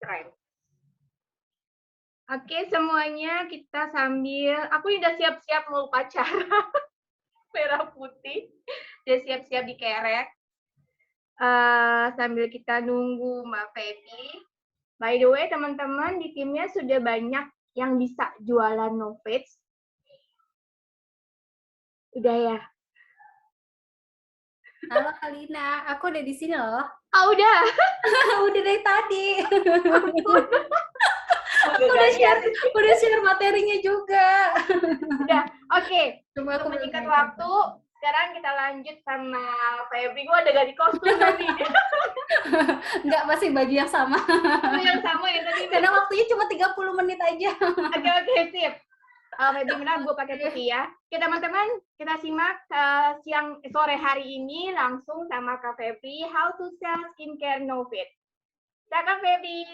Keren. Oke, semuanya kita sambil, aku udah siap-siap mau upacara merah putih, udah siap-siap dikerek. Sambil kita nunggu Mbak Feby. By the way, teman-teman di timnya sudah banyak yang bisa jualan Novage. Udah ya? Halo Kalina, aku udah di sini loh. Ah, udah. Udah dari tadi. Ampun. Aku udah share materinya juga. Udah, oke. Cuma Untuk aku belum menyingkat naik. waktu, sekarang kita lanjut sama Febri. Gue ada ganti kostum tadi. Enggak, masih baju yang sama. Baju yang sama ya tadi. Karena waktunya cuma 30 menit aja. Oke, sip. Febri benar, gue pakai putih ya. Oke teman-teman, kita simak sore hari ini langsung sama Kak Febri, how to sell skincare Novit. Kak Febri.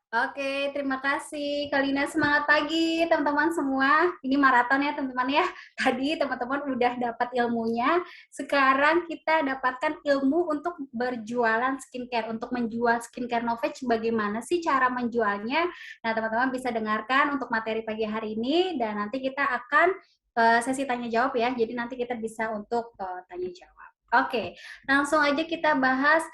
Oke, terima kasih Kalina. Semangat pagi teman-teman semua. Ini maraton ya teman-teman ya. Tadi teman-teman udah dapat ilmunya. Sekarang kita dapatkan ilmu untuk berjualan skincare. Untuk menjual skincare Novage, bagaimana sih cara menjualnya? Nah teman-teman bisa dengarkan untuk materi pagi hari ini. Dan nanti kita akan sesi tanya jawab ya. Jadi nanti kita bisa untuk tanya jawab. Oke, langsung aja kita bahas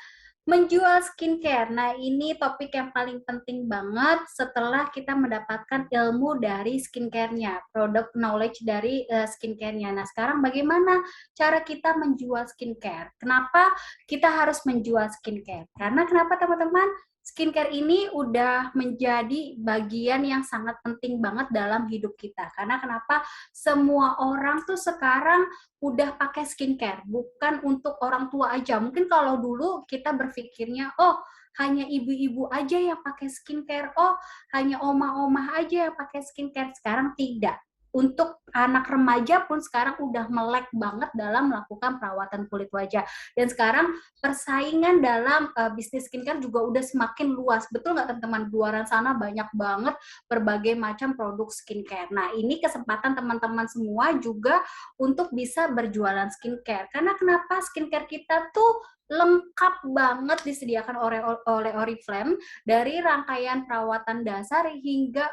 menjual skincare. Nah, ini topik yang paling penting banget setelah kita mendapatkan ilmu dari skincare-nya, produk knowledge dari skincare-nya. Nah, sekarang bagaimana cara kita menjual skincare? Kenapa kita harus menjual skincare? Karena kenapa teman-teman? Skincare ini udah menjadi bagian yang sangat penting banget dalam hidup kita. Karena kenapa? Semua orang tuh sekarang udah pakai skincare, bukan untuk orang tua aja. Mungkin kalau dulu kita berpikirnya, oh hanya ibu-ibu aja yang pakai skincare, oh hanya oma-oma aja yang pakai skincare. Sekarang tidak. Untuk anak remaja pun sekarang udah melek banget dalam melakukan perawatan kulit wajah. Dan sekarang persaingan dalam bisnis skincare juga udah semakin luas. Betul nggak teman-teman? Di luar sana banyak banget berbagai macam produk skincare. Nah, ini kesempatan teman-teman semua juga untuk bisa berjualan skincare. Karena kenapa skincare kita tuh lengkap banget disediakan oleh Oriflame dari rangkaian perawatan dasar hingga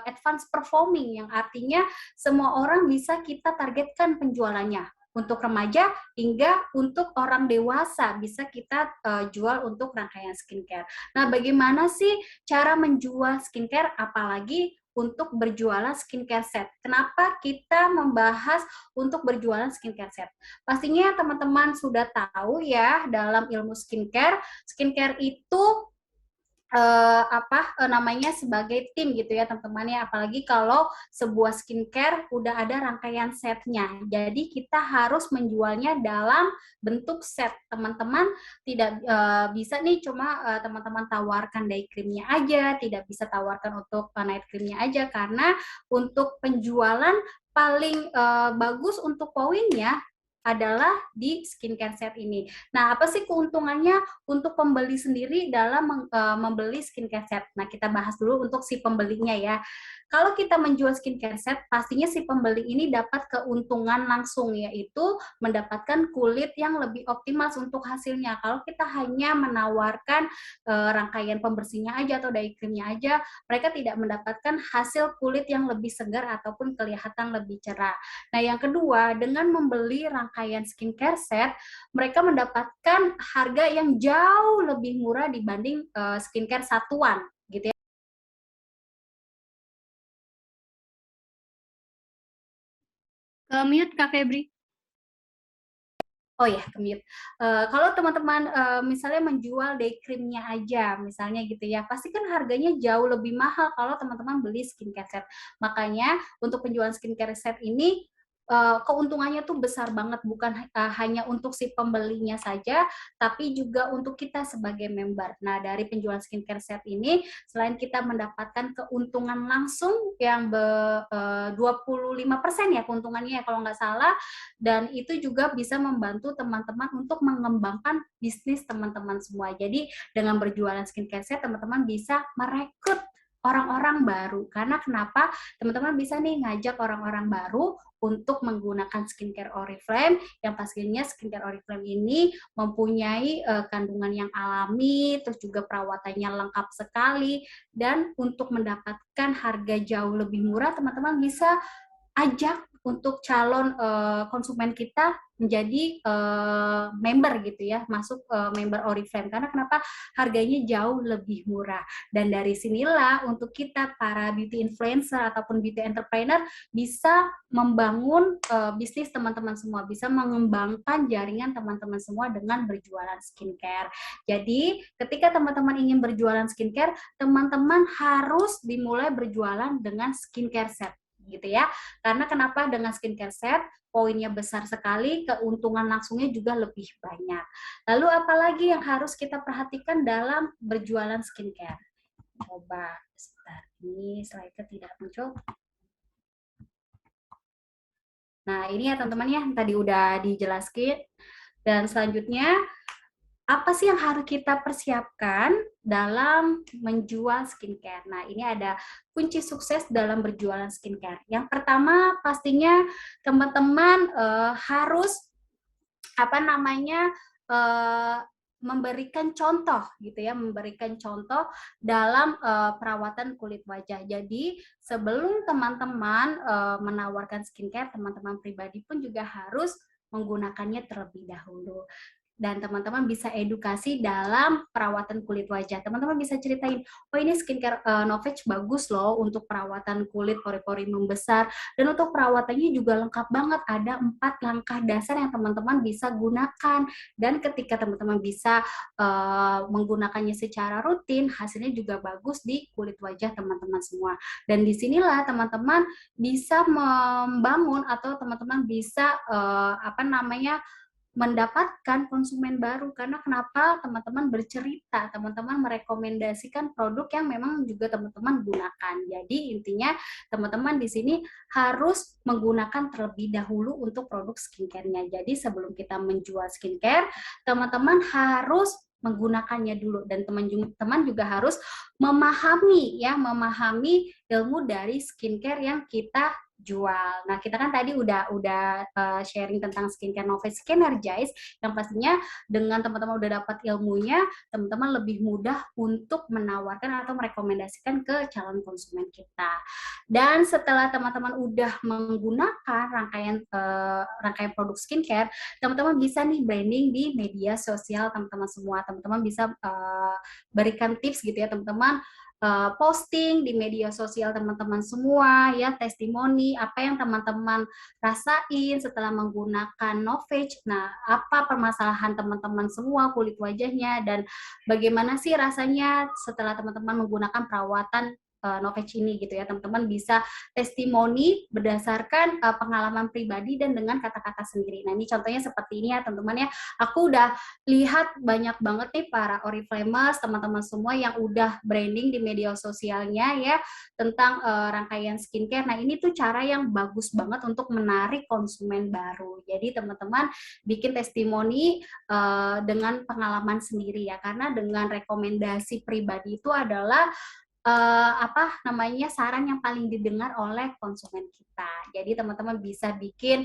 advance performing, yang artinya semua orang bisa kita targetkan penjualannya. Untuk remaja hingga untuk orang dewasa bisa kita jual untuk rangkaian skincare. Nah, bagaimana sih cara menjual skincare apalagi untuk berjualan skincare set? Kenapa kita membahas untuk berjualan skincare set? Pastinya teman-teman sudah tahu ya dalam ilmu skincare, skincare itu namanya sebagai tim gitu ya teman-teman ya, apalagi kalau sebuah skincare udah ada rangkaian setnya. Jadi kita harus menjualnya dalam bentuk set. Teman-teman tidak bisa nih cuma teman-teman tawarkan day creamnya aja, tidak bisa tawarkan untuk night creamnya aja, karena untuk penjualan paling bagus untuk poinnya adalah di skincare set ini. Nah, apa sih keuntungannya untuk pembeli sendiri dalam membeli skincare set? Nah, kita bahas dulu untuk si pembelinya ya. Kalau kita menjual skincare set, pastinya si pembeli ini dapat keuntungan langsung, yaitu mendapatkan kulit yang lebih optimal untuk hasilnya. Kalau kita hanya menawarkan rangkaian pembersihnya aja atau day creamnya aja, mereka tidak mendapatkan hasil kulit yang lebih segar ataupun kelihatan lebih cerah. Nah, yang kedua, dengan membeli rangkaian skincare set, mereka mendapatkan harga yang jauh lebih murah dibanding skincare satuan gitu ya. Mute Kak Febri. Oh ya, kemute. Kalau teman-teman misalnya menjual day creamnya aja, misalnya gitu ya, pasti kan harganya jauh lebih mahal kalau teman-teman beli skincare set. Makanya untuk penjualan skincare set ini keuntungannya tuh besar banget, bukan hanya untuk si pembelinya saja, tapi juga untuk kita sebagai member. Nah, dari penjualan skincare set ini, selain kita mendapatkan keuntungan langsung yang 25% ya keuntungannya ya kalau nggak salah, dan itu juga bisa membantu teman-teman untuk mengembangkan bisnis teman-teman semua. Jadi dengan berjualan skincare set, teman-teman bisa merekrut orang-orang baru. Karena kenapa? Teman-teman bisa nih ngajak orang-orang baru untuk menggunakan skincare Oriflame, yang pastinya skincare Oriflame ini mempunyai kandungan yang alami, terus juga perawatannya lengkap sekali, dan untuk mendapatkan harga jauh lebih murah, teman-teman bisa ajak untuk calon konsumen kita menjadi member gitu ya, masuk member Oriflame. Karena kenapa? Harganya jauh lebih murah. Dan dari sinilah untuk kita para beauty influencer ataupun beauty entrepreneur bisa membangun bisnis teman-teman semua, bisa mengembangkan jaringan teman-teman semua dengan berjualan skincare. Jadi ketika teman-teman ingin berjualan skincare, teman-teman harus dimulai berjualan dengan skincare set gitu ya. Karena kenapa? Dengan skincare set poinnya besar sekali, keuntungan langsungnya juga lebih banyak. Lalu apalagi yang harus kita perhatikan dalam berjualan skincare? Coba sebentar, ini slide-nya tidak muncul. Nah, ini ya teman-teman ya, tadi udah dijelaskan. Dan selanjutnya, apa sih yang harus kita persiapkan dalam menjual skincare? Nah, ini ada kunci sukses dalam berjualan skincare. Yang pertama, pastinya teman-teman harus memberikan contoh gitu ya, memberikan contoh dalam perawatan kulit wajah. Jadi sebelum teman-teman menawarkan skincare, teman-teman pribadi pun juga harus menggunakannya terlebih dahulu. Dan teman-teman bisa edukasi dalam perawatan kulit wajah. Teman-teman bisa ceritain, oh ini skincare Novage bagus loh untuk perawatan kulit, pori-pori membesar. Dan untuk perawatannya juga lengkap banget, ada 4 langkah dasar yang teman-teman bisa gunakan. Dan ketika teman-teman bisa menggunakannya secara rutin, hasilnya juga bagus di kulit wajah teman-teman semua. Dan disinilah teman-teman bisa membangun atau teman-teman bisa mendapatkan konsumen baru. Karena kenapa? Teman-teman bercerita, teman-teman merekomendasikan produk yang memang juga teman-teman gunakan. Jadi intinya teman-teman di sini harus menggunakan terlebih dahulu untuk produk skincare-nya. Jadi sebelum kita menjual skincare, teman-teman harus menggunakannya dulu, dan teman-teman juga harus memahami ilmu dari skincare yang kita jual. Nah, kita kan tadi udah sharing tentang skincare Novage Energize, yang pastinya dengan teman-teman udah dapat ilmunya, teman-teman lebih mudah untuk menawarkan atau merekomendasikan ke calon konsumen kita. Dan setelah teman-teman udah menggunakan rangkaian produk skincare, teman-teman bisa nih branding di media sosial teman-teman semua. Teman-teman bisa berikan tips gitu ya teman-teman, posting di media sosial teman-teman semua ya, testimoni apa yang teman-teman rasain setelah menggunakan Novage. Nah, apa permasalahan teman-teman semua kulit wajahnya, dan bagaimana sih rasanya setelah teman-teman menggunakan perawatan Novage ini gitu ya. Teman-teman bisa testimoni berdasarkan pengalaman pribadi dan dengan kata-kata sendiri. Nah, ini contohnya seperti ini ya teman-teman ya. Aku udah lihat banyak banget nih para Oriflamers, teman-teman semua yang udah branding di media sosialnya ya tentang rangkaian skincare. Nah, ini tuh cara yang bagus banget untuk menarik konsumen baru. Jadi teman-teman bikin testimoni dengan pengalaman sendiri ya, karena dengan rekomendasi pribadi itu adalah saran yang paling didengar oleh konsumen kita. Jadi teman-teman bisa bikin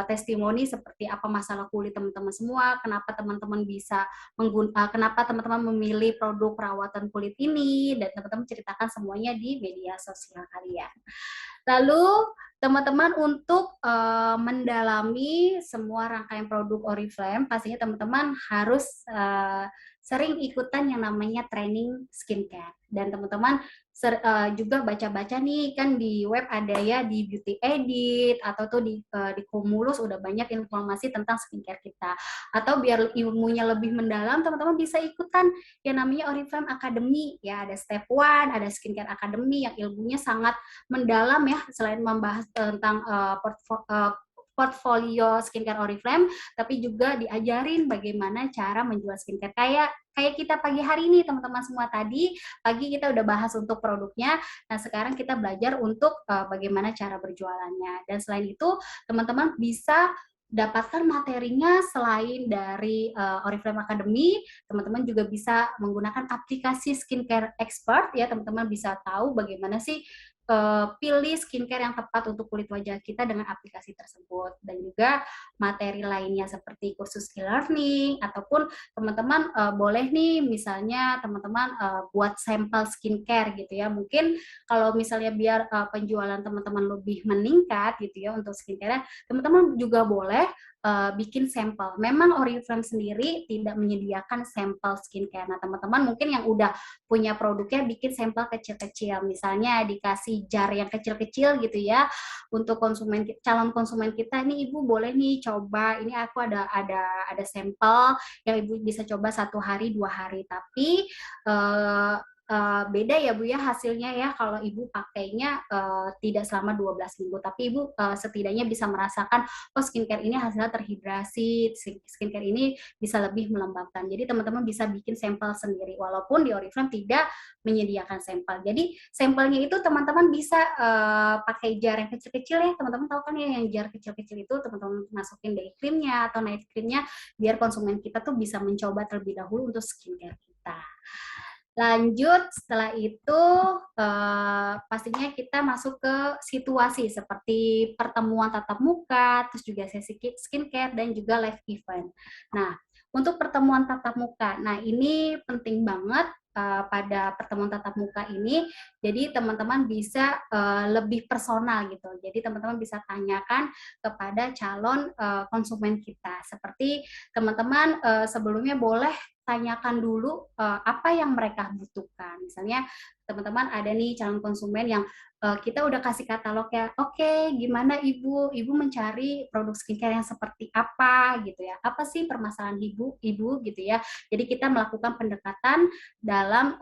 testimoni seperti apa masalah kulit teman-teman semua, kenapa teman-teman kenapa teman-teman memilih produk perawatan kulit ini, dan teman-teman ceritakan semuanya di media sosial kalian. Lalu teman-teman untuk mendalami semua rangkaian produk Oriflame, pastinya teman-teman harus sering ikutan yang namanya training skincare. Dan teman-teman juga baca-baca nih, kan di web ada ya, di Beauty Edit atau tuh di Cumulus udah banyak informasi tentang skincare kita. Atau biar ilmunya lebih mendalam, teman-teman bisa ikutan yang namanya Oriflame Academy ya, ada Step 1, ada Skincare Academy yang ilmunya sangat mendalam ya, selain membahas tentang portfolio skincare Oriflame, tapi juga diajarin bagaimana cara menjual skincare. Kayak kita pagi hari ini teman-teman semua, tadi pagi kita udah bahas untuk produknya. Nah, sekarang kita belajar untuk bagaimana cara berjualannya. Dan selain itu, teman-teman bisa dapatkan materinya selain dari Oriflame Academy, teman-teman juga bisa menggunakan aplikasi skincare expert ya, teman-teman bisa tahu bagaimana sih pilih skincare yang tepat untuk kulit wajah kita dengan aplikasi tersebut, dan juga materi lainnya seperti kursus e-learning, ataupun teman-teman boleh nih misalnya teman-teman buat sampel skincare gitu ya. Mungkin kalau misalnya biar penjualan teman-teman lebih meningkat gitu ya untuk skincare, teman-teman juga boleh bikin sampel. Memang Oriflame sendiri tidak menyediakan sampel skincare. Nah, teman-teman mungkin yang udah punya produknya bikin sampel kecil-kecil. Misalnya dikasih jar yang kecil-kecil gitu ya untuk calon konsumen kita. Ini Ibu boleh nih coba. Ini aku ada sampel yang Ibu bisa coba 1 hari 2 hari. Tapi beda ya Bu ya hasilnya ya kalau Ibu pakainya tidak selama 12 minggu, tapi Ibu setidaknya bisa merasakan oh skincare ini hasilnya terhidrasi, skincare ini bisa lebih melembabkan. Jadi teman-teman bisa bikin sampel sendiri walaupun di Oriflame tidak menyediakan sampel. Jadi sampelnya itu teman-teman bisa pakai jar yang kecil-kecil ya. Teman-teman tahu kan ya yang jar kecil-kecil itu teman-teman masukin day creamnya atau night creamnya biar konsumen kita tuh bisa mencoba terlebih dahulu untuk skincare kita. Lanjut, setelah itu pastinya kita masuk ke situasi seperti pertemuan tatap muka, terus juga sesi skincare, dan juga live event. Nah, untuk pertemuan tatap muka, nah ini penting banget pada pertemuan tatap muka ini, jadi teman-teman bisa lebih personal gitu. Jadi teman-teman bisa tanyakan kepada calon konsumen kita. Seperti teman-teman sebelumnya boleh tanyakan dulu apa yang mereka butuhkan. Misalnya teman-teman ada nih calon konsumen yang kita udah kasih katalog ya, oke, gimana Ibu mencari produk skincare yang seperti apa gitu ya, apa sih permasalahan Ibu gitu ya. Jadi kita melakukan pendekatan dalam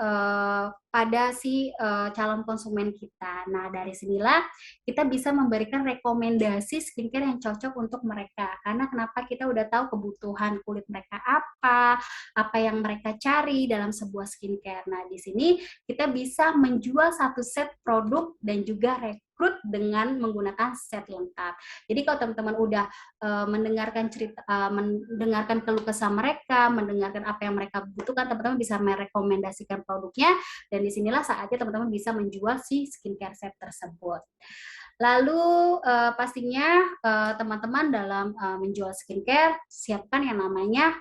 pada si calon konsumen kita. Nah dari sinilah kita bisa memberikan rekomendasi skincare yang cocok untuk mereka. Karena kenapa, kita udah tahu kebutuhan kulit mereka apa yang mereka cari dalam sebuah skincare. Nah, di sini kita bisa menjual satu set produk dan juga rekrut dengan menggunakan set lengkap. Jadi kalau teman-teman udah mendengarkan mendengarkan keluh kesah mereka, mendengarkan apa yang mereka butuhkan, teman-teman bisa merekomendasikan produknya, dan disinilah saatnya teman-teman bisa menjual si skincare set tersebut. Lalu pastinya teman-teman dalam menjual skincare, siapkan yang namanya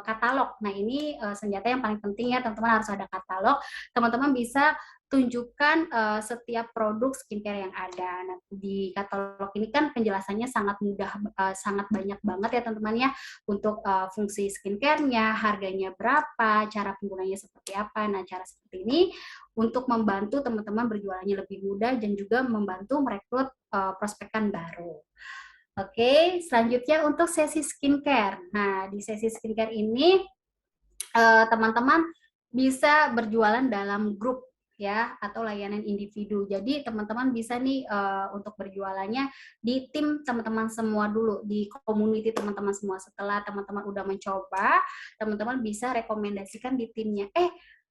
katalog. Nah ini senjata yang paling penting ya teman-teman, harus ada katalog. Teman-teman bisa tunjukkan setiap produk skincare yang ada. Nah di katalog ini kan penjelasannya sangat mudah, sangat banyak banget ya teman-teman ya, untuk fungsi skincare-nya, harganya berapa, cara penggunanya seperti apa. Nah cara seperti ini untuk membantu teman-teman berjualannya lebih mudah dan juga membantu merekrut prospekan baru. Oke, selanjutnya untuk sesi skincare. Nah, di sesi skincare ini teman-teman bisa berjualan dalam grup ya atau layanan individu. Jadi teman-teman bisa nih untuk berjualannya di tim teman-teman semua dulu, di community teman-teman semua. Setelah teman-teman udah mencoba, teman-teman bisa rekomendasikan di timnya.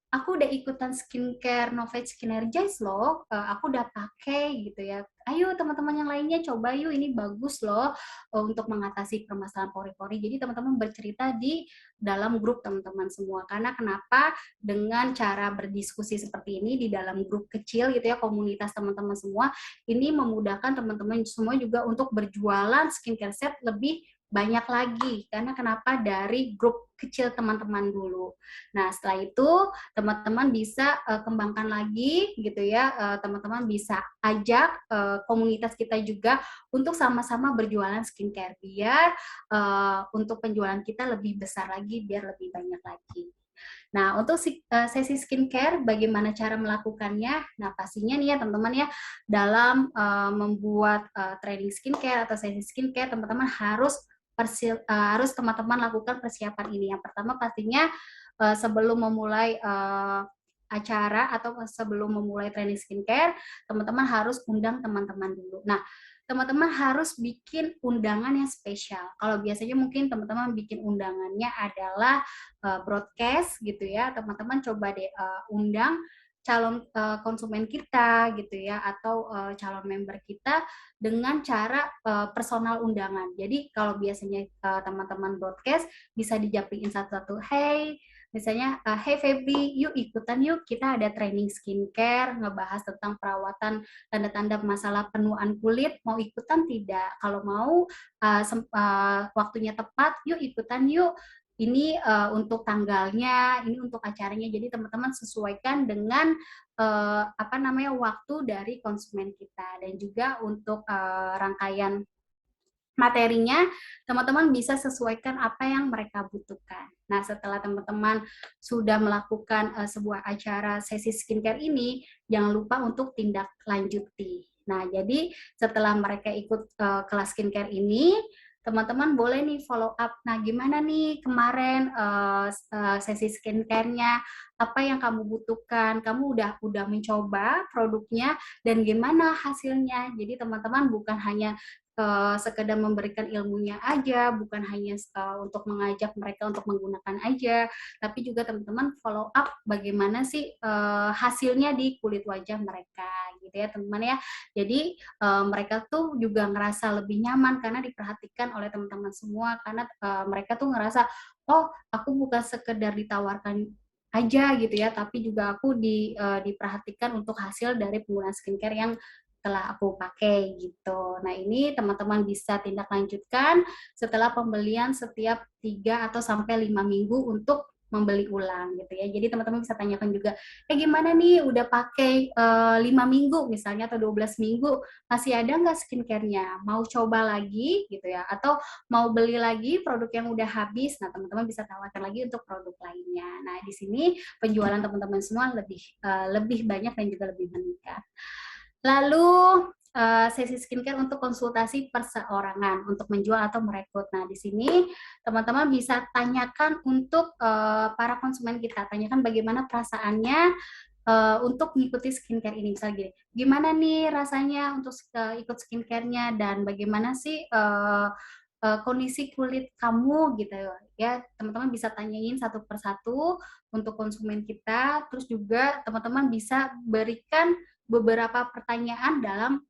Aku udah ikutan skincare Novage Skinergize loh, aku udah pakai gitu ya. Ayo teman-teman yang lainnya coba yuk, ini bagus loh untuk mengatasi permasalahan pori-pori. Jadi teman-teman bercerita di dalam grup teman-teman semua. Karena kenapa? Dengan cara berdiskusi seperti ini di dalam grup kecil gitu ya, komunitas teman-teman semua, ini memudahkan teman-teman semua juga untuk berjualan skincare set lebih banyak lagi. Karena kenapa? Dari grup kecil teman-teman dulu. Nah, setelah itu teman-teman bisa kembangkan lagi gitu ya, teman-teman bisa ajak komunitas kita juga untuk sama-sama berjualan skincare biar untuk penjualan kita lebih besar lagi, biar lebih banyak lagi. Nah, untuk sesi skincare, bagaimana cara melakukannya? Nah, pastinya nih ya teman-teman ya, dalam membuat training skincare atau sesi skincare, teman-teman harus teman-teman lakukan persiapan ini. Yang pertama pastinya sebelum memulai acara atau sebelum memulai training skincare, teman-teman harus undang teman-teman dulu. Nah, teman-teman harus bikin undangan yang spesial. Kalau biasanya mungkin teman-teman bikin undangannya adalah broadcast gitu ya, teman-teman coba deh undang calon konsumen kita gitu ya, atau calon member kita dengan cara personal undangan. Jadi kalau biasanya teman-teman broadcast bisa dijapiin satu-satu, hey misalnya, hey Febri, yuk ikutan yuk, kita ada training skincare, ngebahas tentang perawatan tanda-tanda masalah penuaan kulit, mau ikutan tidak? Kalau mau, waktunya tepat, yuk ikutan yuk. Ini untuk tanggalnya, ini untuk acaranya. Jadi teman-teman sesuaikan dengan waktu dari konsumen kita, dan juga untuk rangkaian materinya, teman-teman bisa sesuaikan apa yang mereka butuhkan. Nah, setelah teman-teman sudah melakukan sebuah acara sesi skincare ini, jangan lupa untuk tindak lanjuti. Nah, jadi setelah mereka ikut kelas skincare ini, teman-teman boleh nih follow up. Nah, gimana nih kemarin sesi skincare-nya? Apa yang kamu butuhkan? Kamu udah mencoba produknya dan gimana hasilnya? Jadi teman-teman bukan hanya sekedar memberikan ilmunya aja, bukan hanya untuk mengajak mereka untuk menggunakan aja, tapi juga teman-teman follow up bagaimana sih hasilnya di kulit wajah mereka, gitu ya teman-teman ya. Jadi mereka tuh juga ngerasa lebih nyaman karena diperhatikan oleh teman-teman semua, karena mereka tuh ngerasa, oh aku bukan sekedar ditawarkan aja gitu ya, tapi juga aku diperhatikan untuk hasil dari penggunaan skincare yang telah aku pakai gitu. Nah, ini teman-teman bisa tindak lanjutkan setelah pembelian setiap 3 atau sampai 5 minggu untuk membeli ulang gitu ya. Jadi teman-teman bisa tanyakan juga, gimana nih udah pakai 5 minggu misalnya atau 12 minggu, masih ada nggak skincare-nya? Mau coba lagi gitu ya, atau mau beli lagi produk yang udah habis? Nah, teman-teman bisa tawarkan lagi untuk produk lainnya. Nah, di sini penjualan teman-teman semua lebih banyak dan juga lebih meningkat. Lalu sesi skincare untuk konsultasi perseorangan untuk menjual atau merekrut. Nah, di sini teman-teman bisa tanyakan untuk para konsumen kita, tanyakan bagaimana perasaannya untuk mengikuti skincare ini. Misalnya gini, gimana nih rasanya untuk ikut skincare-nya, dan bagaimana sih kondisi kulit kamu gitu ya. Teman-teman bisa tanyain satu persatu untuk konsumen kita. Terus juga teman-teman bisa berikan beberapa pertanyaan dalam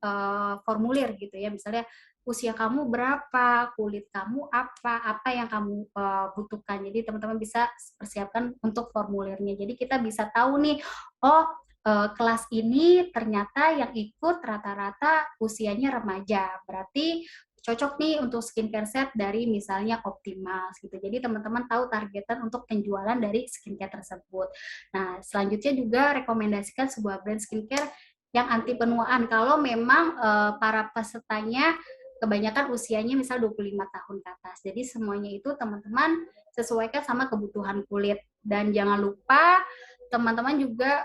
formulir gitu ya. Misalnya usia kamu berapa, kulit kamu apa yang kamu butuhkan. Jadi teman-teman bisa persiapkan untuk formulirnya. Jadi kita bisa tahu nih, oh kelas ini ternyata yang ikut rata-rata usianya remaja. Berarti cocok nih untuk skincare set dari misalnya Optimal gitu. Jadi teman-teman tahu targetan untuk penjualan dari skincare tersebut. Nah, selanjutnya juga rekomendasikan sebuah brand skincare yang anti penuaan kalau memang para pesertanya kebanyakan usianya misal 25 tahun ke atas. Jadi semuanya itu teman-teman sesuaikan sama kebutuhan kulit. Dan jangan lupa teman-teman juga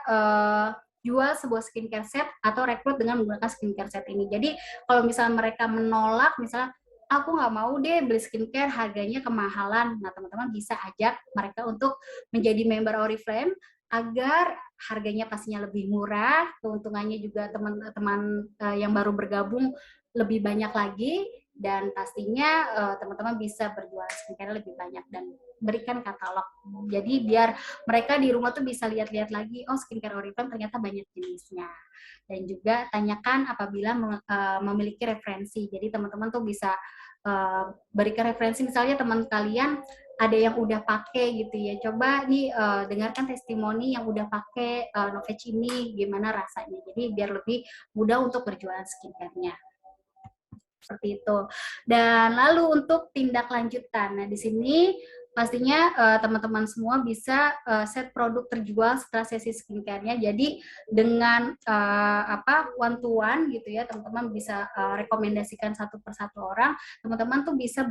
jual sebuah skincare set atau rekrut dengan menggunakan skincare set ini. Jadi kalau misalnya mereka menolak, misalnya aku nggak mau deh beli skincare harganya kemahalan, nah teman-teman bisa ajak mereka untuk menjadi member Oriflame agar harganya pastinya lebih murah, keuntungannya juga teman-teman yang baru bergabung lebih banyak lagi, dan pastinya teman-teman bisa berjualan skincare lebih banyak dan berikan katalog. Jadi biar mereka di rumah tuh bisa lihat-lihat lagi, oh skincare Oriflame ternyata banyak jenisnya. Dan juga tanyakan apabila memiliki referensi. Jadi teman-teman tuh bisa berikan referensi, misalnya teman kalian ada yang udah pakai gitu ya, coba nih dengarkan testimoni yang udah pakai Novage ini, gimana rasanya. Jadi biar lebih mudah untuk berjualan skincare-nya. Seperti itu. Dan lalu untuk tindak lanjutan. Nah, di sini pastinya teman-teman semua bisa set produk terjual setelah sesi skincare-nya. Jadi dengan one to one gitu ya, teman-teman bisa rekomendasikan satu persatu orang, teman-teman tuh bisa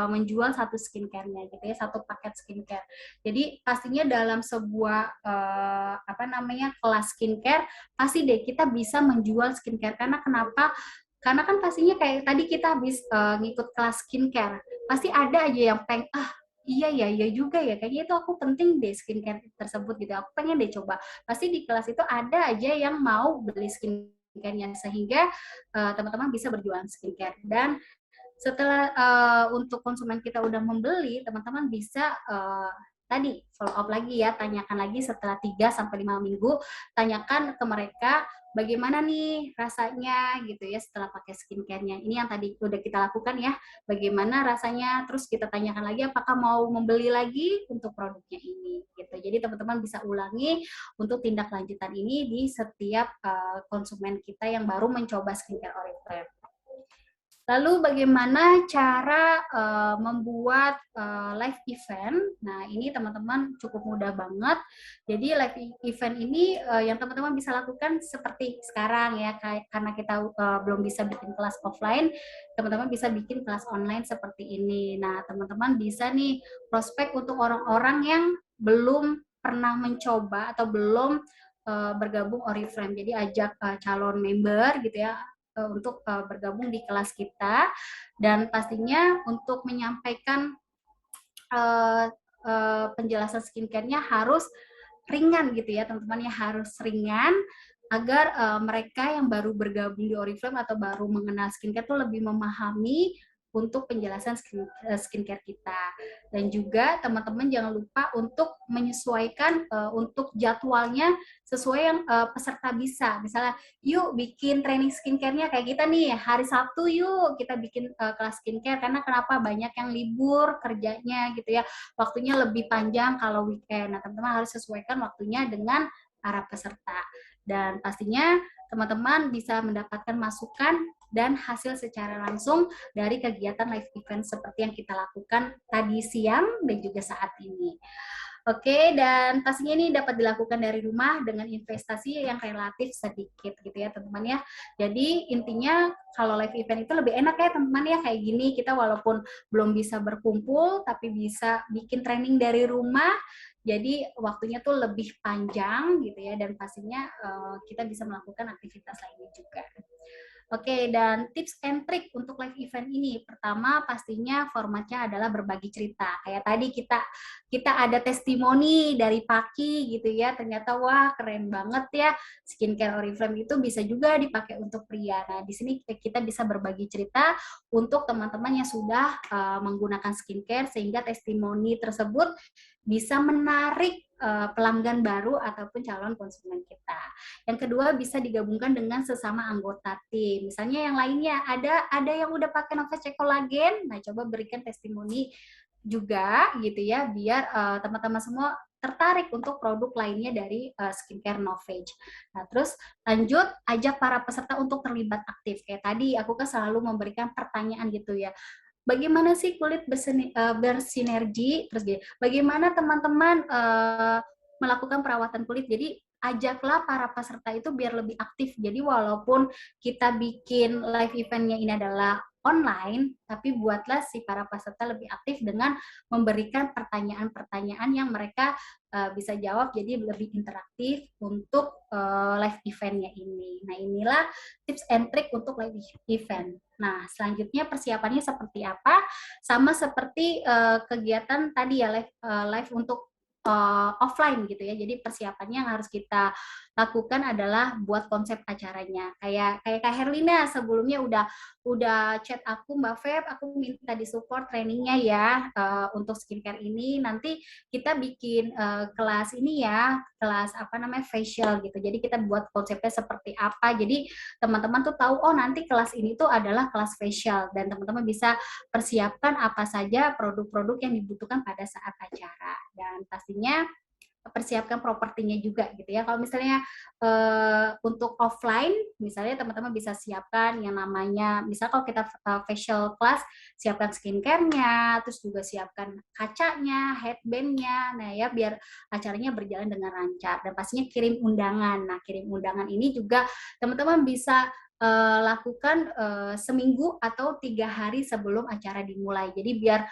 menjual satu skincare-nya gitu ya, satu paket skincare. Jadi pastinya dalam sebuah kelas skincare pasti deh kita bisa menjual skincare. Karena kenapa? Karena kan pastinya kayak tadi kita habis ngikut kelas skincare, pasti ada aja yang iya juga ya, kayaknya itu aku penting deh skincare tersebut gitu, aku pengen deh coba. Pasti di kelas itu ada aja yang mau beli skincare-nya, sehingga teman-teman bisa berjualan skincare. Dan setelah untuk konsumen kita udah membeli, teman-teman bisa tadi follow up lagi ya, tanyakan lagi setelah 3 sampai 5 minggu, tanyakan ke mereka bagaimana nih rasanya gitu ya setelah pakai skincare-nya. Ini yang tadi udah kita lakukan ya, bagaimana rasanya, terus kita tanyakan lagi apakah mau membeli lagi untuk produknya ini gitu. Jadi teman-teman bisa ulangi untuk tindak lanjutan ini di setiap konsumen kita yang baru mencoba skincare Oriflame. Lalu bagaimana cara membuat live event? Nah, ini teman-teman cukup mudah banget. Jadi live event ini yang teman-teman bisa lakukan seperti sekarang ya, karena kita belum bisa bikin kelas offline, teman-teman bisa bikin kelas online seperti ini. Nah, teman-teman bisa nih prospek untuk orang-orang yang belum pernah mencoba atau belum bergabung Oriflame. Jadi ajak calon member gitu ya untuk bergabung di kelas kita, dan pastinya untuk menyampaikan penjelasan skincare-nya harus ringan gitu ya teman-teman ya, harus ringan agar mereka yang baru bergabung di Oriflame atau baru mengenal skincare tuh lebih memahami untuk penjelasan skincare kita. Dan juga teman-teman jangan lupa untuk menyesuaikan untuk jadwalnya sesuai yang peserta bisa. Misalnya, yuk bikin training skincare-nya kayak kita nih, hari Sabtu yuk kita bikin kelas skincare, karena kenapa? Banyak yang libur kerjanya gitu ya, waktunya lebih panjang kalau weekend. Nah, teman-teman harus sesuaikan waktunya dengan para peserta. Dan pastinya teman-teman bisa mendapatkan masukan dan hasil secara langsung dari kegiatan live event seperti yang kita lakukan tadi siang dan juga saat ini. Oke, dan pastinya ini dapat dilakukan dari rumah dengan investasi yang relatif sedikit gitu ya teman-teman ya. Jadi intinya kalau live event itu lebih enak ya teman-teman ya, kayak gini kita walaupun belum bisa berkumpul tapi bisa bikin training dari rumah. Jadi waktunya tuh lebih panjang gitu ya, dan pastinya kita bisa melakukan aktivitas lainnya juga. Oke, dan tips and trick untuk live event ini. Pertama, pastinya formatnya adalah berbagi cerita. Kayak tadi kita ada testimoni dari Paki gitu ya. Ternyata wah keren banget ya. Skincare Oriflame itu bisa juga dipakai untuk pria. Nah, di sini kita bisa berbagi cerita untuk teman-teman yang sudah menggunakan skincare, sehingga testimoni tersebut bisa menarik pelanggan baru ataupun calon konsumen kita. Yang kedua, bisa digabungkan dengan sesama anggota tim. Misalnya yang lainnya ada yang udah pakai Novage Collagen, nah coba berikan testimoni juga gitu ya, biar teman-teman semua tertarik untuk produk lainnya dari skincare Novage. Nah, terus lanjut ajak para peserta untuk terlibat aktif. Kayak tadi aku kan selalu memberikan pertanyaan gitu ya. Bagaimana sih kulit bersinergi? Terus gini, bagaimana teman-teman melakukan perawatan kulit? Jadi ajaklah para peserta itu biar lebih aktif. Jadi walaupun kita bikin live eventnya ini adalah online, tapi buatlah si para peserta lebih aktif dengan memberikan pertanyaan-pertanyaan yang mereka bisa jawab, jadi lebih interaktif untuk live eventnya ini. Nah, inilah tips and trick untuk live event. Nah, selanjutnya persiapannya seperti apa? Sama seperti kegiatan tadi ya, live untuk offline gitu ya. Jadi persiapannya yang harus kita lakukan adalah buat konsep acaranya. Kayak Kak Herlina sebelumnya udah chat aku, Mbak Feb, aku minta disupport trainingnya ya untuk skincare ini. Nanti kita bikin kelas ini ya, kelas apa namanya facial gitu. Jadi kita buat konsepnya seperti apa. Jadi teman-teman tuh tahu, oh nanti kelas ini tuh adalah kelas facial, dan teman-teman bisa persiapkan apa saja produk-produk yang dibutuhkan pada saat acara. Dan pastinya persiapkan propertinya juga gitu ya. Kalau misalnya untuk offline, misalnya teman-teman bisa siapkan yang namanya, misal kalau kita facial class, siapkan skincare-nya, terus juga siapkan kacanya, headband-nya, nah ya biar acaranya berjalan dengan lancar. Dan pastinya kirim undangan. Nah, kirim undangan ini juga teman-teman bisa lakukan seminggu atau 3 hari sebelum acara dimulai. Jadi biar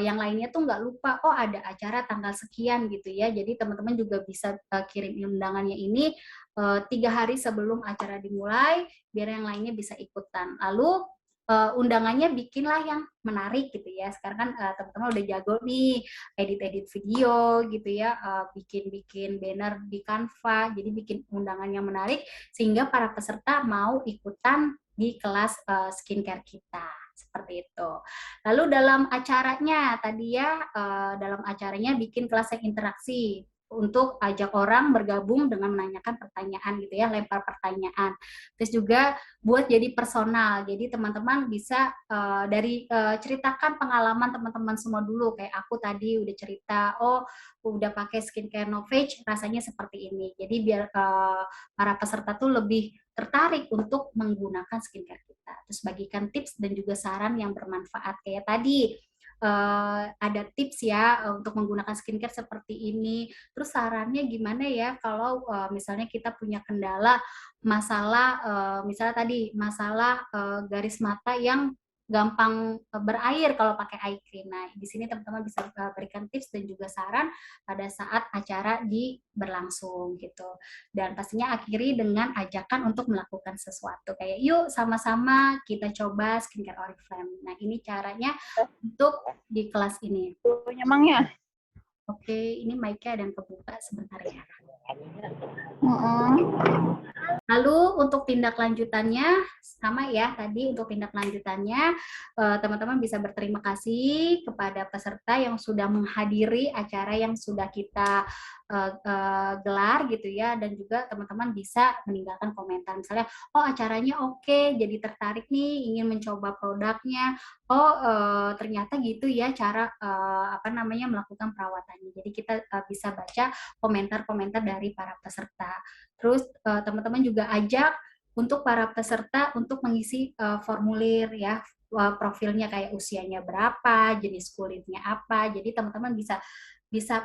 yang lainnya tuh nggak lupa, oh ada acara tanggal sekian gitu ya. Jadi teman-teman juga bisa kirim undangannya ini 3 hari sebelum acara dimulai, biar yang lainnya bisa ikutan. Lalu undangannya bikinlah yang menarik gitu ya. Sekarang kan teman-teman udah jago nih edit-edit video gitu ya, bikin-bikin banner di Canva, jadi bikin undangan yang menarik sehingga para peserta mau ikutan di kelas skincare kita. seperti itu. Lalu dalam acaranya tadi ya, dalam acaranya bikin kelas yang interaksi untuk ajak orang bergabung dengan menanyakan pertanyaan gitu ya, lempar pertanyaan. Terus juga buat jadi personal, jadi teman-teman bisa ceritakan pengalaman teman-teman semua dulu, kayak aku tadi udah cerita, oh udah pakai skincare Novage, rasanya seperti ini. Jadi biar para peserta tuh lebih tertarik untuk menggunakan skincare kita. Terus bagikan tips dan juga saran yang bermanfaat kayak tadi. Ada tips ya untuk menggunakan skincare seperti ini. Terus sarannya gimana ya kalau misalnya kita punya kendala masalah misalnya tadi masalah garis mata yang gampang berair kalau pakai eye cream. Nah, di sini teman-teman bisa berikan tips dan juga saran pada saat acara berlangsung gitu. Dan pastinya akhiri dengan ajakan untuk melakukan sesuatu kayak yuk sama-sama kita coba skincare Oriflame. Nah, ini caranya untuk di kelas ini. Emangnya? Oke, ini mic-nya ada yang kebuka sebentar ya. Lalu untuk tindak lanjutannya sama ya, tadi untuk tindak lanjutannya teman-teman bisa berterima kasih kepada peserta yang sudah menghadiri acara yang sudah kita gelar gitu ya, dan juga teman-teman bisa meninggalkan komentar misalnya, oh acaranya oke, jadi tertarik nih ingin mencoba produknya, oh ternyata gitu ya cara melakukan perawatannya. Jadi kita bisa baca komentar-komentar dari para peserta. Terus teman-teman juga ajak untuk para peserta untuk mengisi formulir ya, profilnya kayak usianya berapa, jenis kulitnya apa. Jadi teman-teman bisa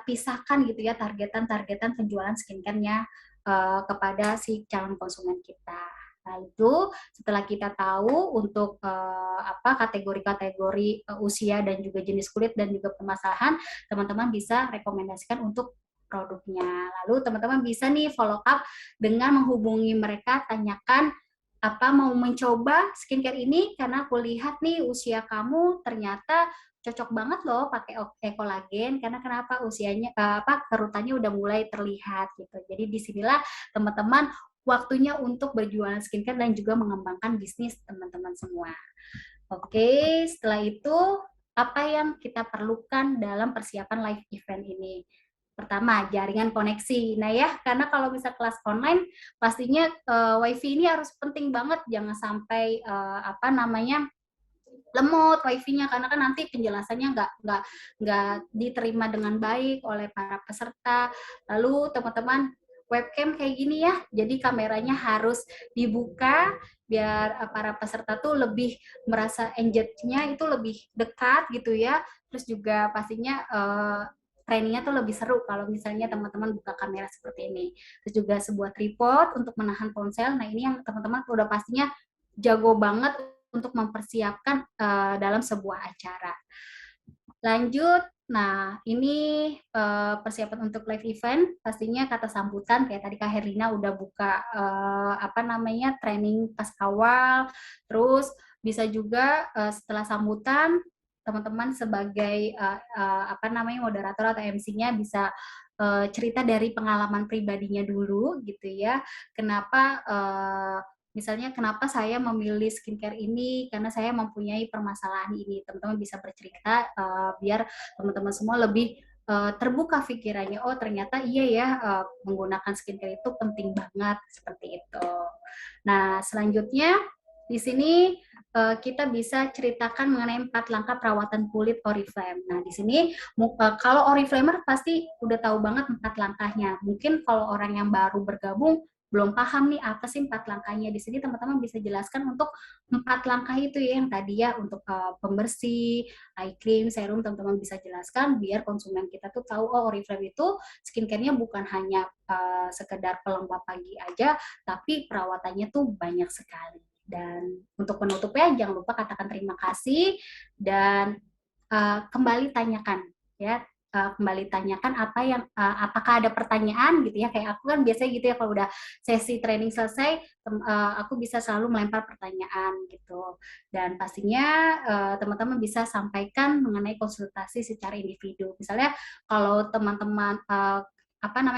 pisahkan gitu ya targetan penjualan skincare-nya kepada si calon konsumen kita. Nah, itu setelah kita tahu untuk kategori-kategori usia dan juga jenis kulit dan juga permasalahan, teman-teman bisa rekomendasikan untuk produknya. Lalu teman-teman bisa nih follow up dengan menghubungi mereka, tanyakan apa mau mencoba skincare ini karena aku lihat nih usia kamu ternyata cocok banget loh pakai ekolagen karena kenapa usianya kerutannya udah mulai terlihat gitu. Jadi disinilah teman-teman waktunya untuk berjualan skincare dan juga mengembangkan bisnis teman-teman semua. Oke, setelah itu apa yang kita perlukan dalam persiapan live event ini? Pertama, jaringan koneksi. Nah ya, karena kalau bisa kelas online, pastinya WiFi ini harus penting banget, jangan sampai lemot wifi-nya karena kan nanti penjelasannya nggak diterima dengan baik oleh para peserta. Lalu teman-teman webcam kayak gini ya, jadi kameranya harus dibuka biar para peserta tuh lebih merasa engage-nya itu lebih dekat gitu ya. Terus juga pastinya trainingnya tuh lebih seru kalau misalnya teman-teman buka kamera seperti ini. Terus juga sebuah tripod untuk menahan ponsel. Nah ini yang teman-teman udah pastinya jago banget untuk mempersiapkan dalam sebuah acara. Lanjut, nah ini persiapan untuk live event, pastinya kata sambutan kayak tadi Kak Herlina udah buka training pas awal, terus bisa juga setelah sambutan teman-teman sebagai moderator atau MC-nya bisa cerita dari pengalaman pribadinya dulu gitu ya, kenapa misalnya kenapa saya memilih skincare ini karena saya mempunyai permasalahan ini. Teman-teman bisa bercerita biar teman-teman semua lebih terbuka pikirannya. Oh ternyata iya ya menggunakan skincare itu penting banget seperti itu. Nah selanjutnya di sini kita bisa ceritakan mengenai 4 langkah perawatan kulit Oriflame. Nah di sini kalau Oriflamer pasti udah tahu banget 4 langkahnya. Mungkin kalau orang yang baru bergabung belum paham nih apa sih 4 langkahnya. Di sini teman-teman bisa jelaskan untuk 4 langkah itu ya, yang tadi ya untuk pembersih, eye cream, serum, teman-teman bisa jelaskan biar konsumen kita tuh tahu oh Oriflame itu skincare-nya bukan hanya sekedar pelembab pagi aja, tapi perawatannya tuh banyak sekali. Dan untuk penutupnya jangan lupa katakan terima kasih dan kembali tanyakan ya. Kembali tanyakan apa yang apakah ada pertanyaan gitu ya, kayak aku kan biasanya gitu ya kalau udah sesi training selesai aku bisa selalu melempar pertanyaan gitu, dan pastinya teman-teman bisa sampaikan mengenai konsultasi secara individu. Misalnya kalau teman-teman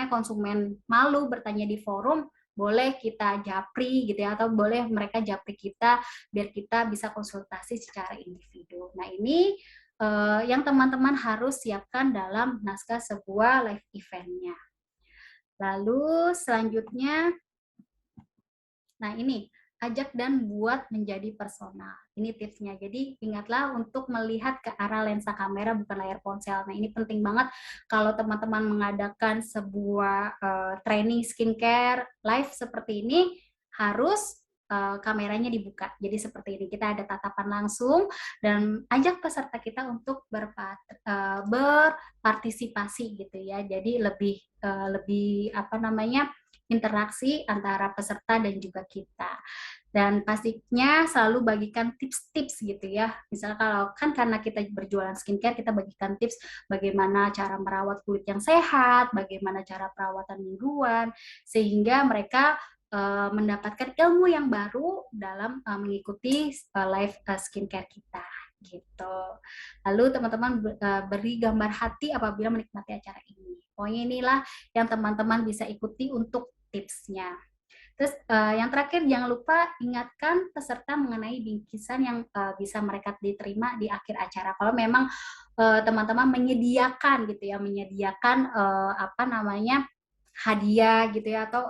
konsumen malu bertanya di forum, boleh kita japri gitu ya, atau boleh mereka japri kita biar kita bisa konsultasi secara individu. Nah ini yang teman-teman harus siapkan dalam naskah sebuah live event-nya. Lalu selanjutnya, nah ini, ajak dan buat menjadi personal. Ini tipsnya. Jadi ingatlah untuk melihat ke arah lensa kamera bukan layar ponsel. Nah ini penting banget kalau teman-teman mengadakan sebuah training skincare live seperti ini, harus kameranya dibuka. Jadi seperti ini, kita ada tatapan langsung dan ajak peserta kita untuk berpartisipasi gitu ya. Jadi lebih apa namanya, interaksi antara peserta dan juga kita. Dan pastinya selalu bagikan tips-tips gitu ya. Misalnya kalau kan karena kita berjualan skincare, kita bagikan tips bagaimana cara merawat kulit yang sehat, bagaimana cara perawatan mingguan, sehingga mereka mendapatkan ilmu yang baru dalam mengikuti live skincare kita gitu. Lalu teman-teman beri gambar hati apabila menikmati acara ini. Pokoknya inilah yang teman-teman bisa ikuti untuk tipsnya. Terus yang terakhir, jangan lupa ingatkan peserta mengenai bingkisan yang bisa mereka diterima di akhir acara. Kalau memang teman-teman menyediakan gitu ya, menyediakan apa namanya, hadiah gitu ya, atau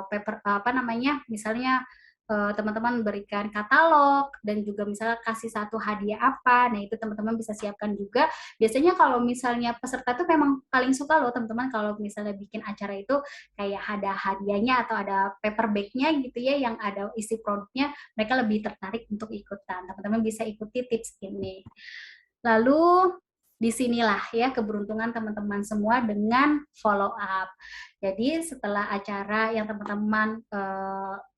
paper apa namanya, misalnya teman-teman berikan katalog dan juga misalnya kasih satu hadiah apa, nah itu teman-teman bisa siapkan juga. Biasanya kalau misalnya peserta tuh memang paling suka loh teman-teman kalau misalnya bikin acara itu kayak ada hadiahnya atau ada paper bag-nya gitu ya yang ada isi produknya, mereka lebih tertarik untuk ikutan. Teman-teman bisa ikuti tips ini. Lalu disinilah ya keberuntungan teman-teman semua dengan follow up. Jadi setelah acara yang teman-teman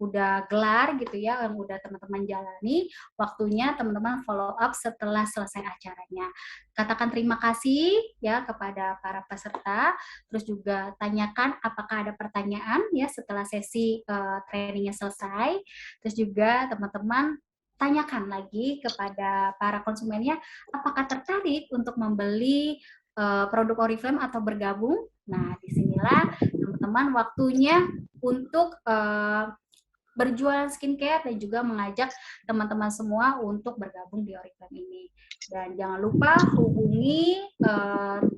udah gelar gitu ya, yang udah teman-teman jalani, waktunya teman-teman follow up setelah selesai acaranya. Katakan terima kasih ya kepada para peserta, terus juga tanyakan apakah ada pertanyaan ya setelah sesi trainingnya selesai, terus juga teman-teman tanyakan lagi kepada para konsumennya apakah tertarik untuk membeli produk Oriflame atau bergabung. Nah, disinilah teman-teman waktunya untuk berjualan skincare dan juga mengajak teman-teman semua untuk bergabung di Oriflame ini. Dan jangan lupa hubungi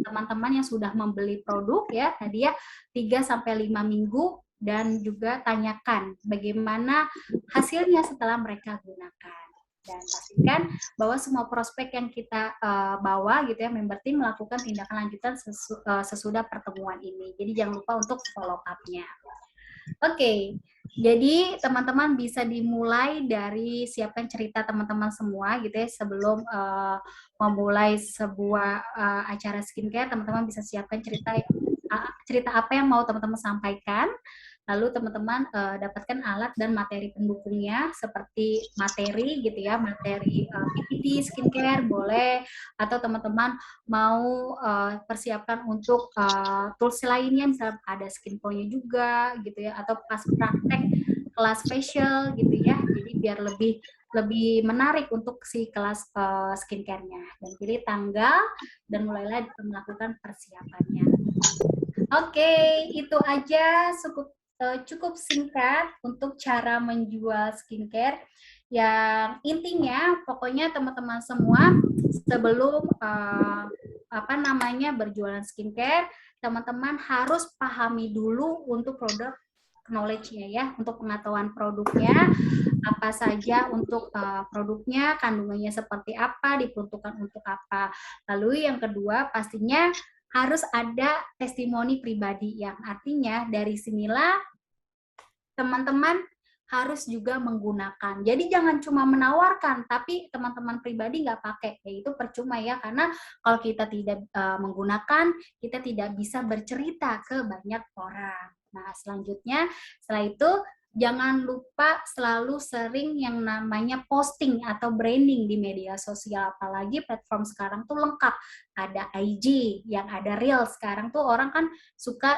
teman-teman yang sudah membeli produk ya, tadi ya 3-5 minggu, dan juga tanyakan bagaimana hasilnya setelah mereka gunakan. Dan pastikan bahwa semua prospek yang kita bawa gitu ya, member team melakukan tindakan lanjutan sesudah pertemuan ini. Jadi jangan lupa untuk follow up-nya. Oke, jadi teman-teman bisa dimulai dari siapkan cerita teman-teman semua gitu ya, sebelum memulai sebuah acara skincare, teman-teman bisa siapkan cerita apa yang mau teman-teman sampaikan. Lalu teman-teman dapatkan alat dan materi pendukungnya seperti materi gitu ya, materi PPT skincare boleh, atau teman-teman mau persiapkan untuk tools lainnya, misalnya ada skin point-nya juga gitu ya, atau pas praktek kelas facial gitu ya, jadi biar lebih menarik untuk si kelas skincare-nya. Dan pilih tanggal dan mulailah melakukan persiapannya. Oke, itu aja cukup singkat untuk cara menjual skincare. Yang intinya, pokoknya teman-teman semua sebelum apa namanya berjualan skincare, teman-teman harus pahami dulu untuk produk knowledge-nya ya, untuk pengetahuan produknya, apa saja untuk produknya, kandungannya seperti apa, diperuntukkan untuk apa. Lalu yang kedua, pastinya harus ada testimoni pribadi, yang artinya dari sinilah teman-teman harus juga menggunakan. Jadi jangan cuma menawarkan, tapi teman-teman pribadi nggak pakai, yaitu percuma ya, karena kalau kita tidak menggunakan, kita tidak bisa bercerita ke banyak orang. Nah, selanjutnya setelah itu jangan lupa selalu sering yang namanya posting atau branding di media sosial, apalagi platform sekarang tuh lengkap. Ada IG, yang ada Reels. Sekarang tuh orang kan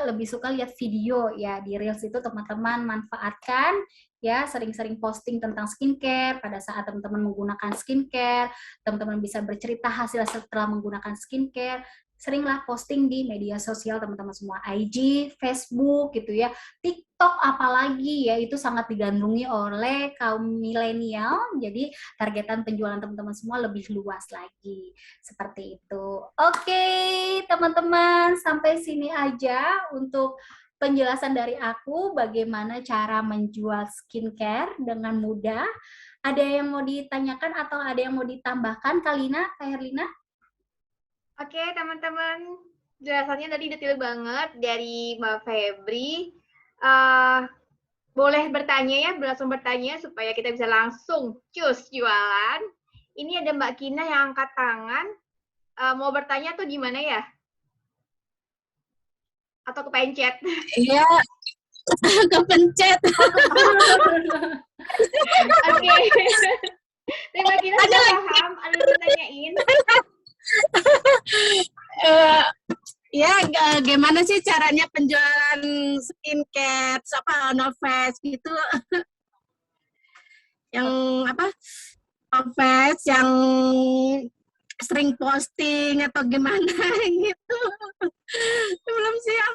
lebih suka lihat video ya, di Reels itu teman-teman manfaatkan ya, sering-sering posting tentang skincare. Pada saat teman-teman menggunakan skincare, teman-teman bisa bercerita hasil setelah menggunakan skincare. seringlah posting di media sosial teman-teman semua, IG, Facebook gitu ya, TikTok apalagi ya, itu sangat digandrungi oleh kaum milenial, jadi targetan penjualan teman-teman semua lebih luas lagi, seperti itu. Oke, teman-teman, sampai sini aja untuk penjelasan dari aku bagaimana cara menjual skincare dengan mudah. Ada yang mau ditanyakan atau ada yang mau ditambahkan, Kalina, Kak Herlina? Oke, teman-teman, jelasannya tadi detail banget dari Mbak Febri. Boleh bertanya ya, langsung bertanya supaya kita bisa langsung cus jualan. Ini ada Mbak Kina yang angkat tangan. Mau bertanya tuh gimana ya? Atau kepencet? Iya, kepencet. Oke. Terima Kina sudah paham. Ada yang ditanyain? Ya, gimana sih caranya penjualan skincare, apa, no face gitu? Yang apa? No face yang sering posting atau gimana gitu. Belum siap.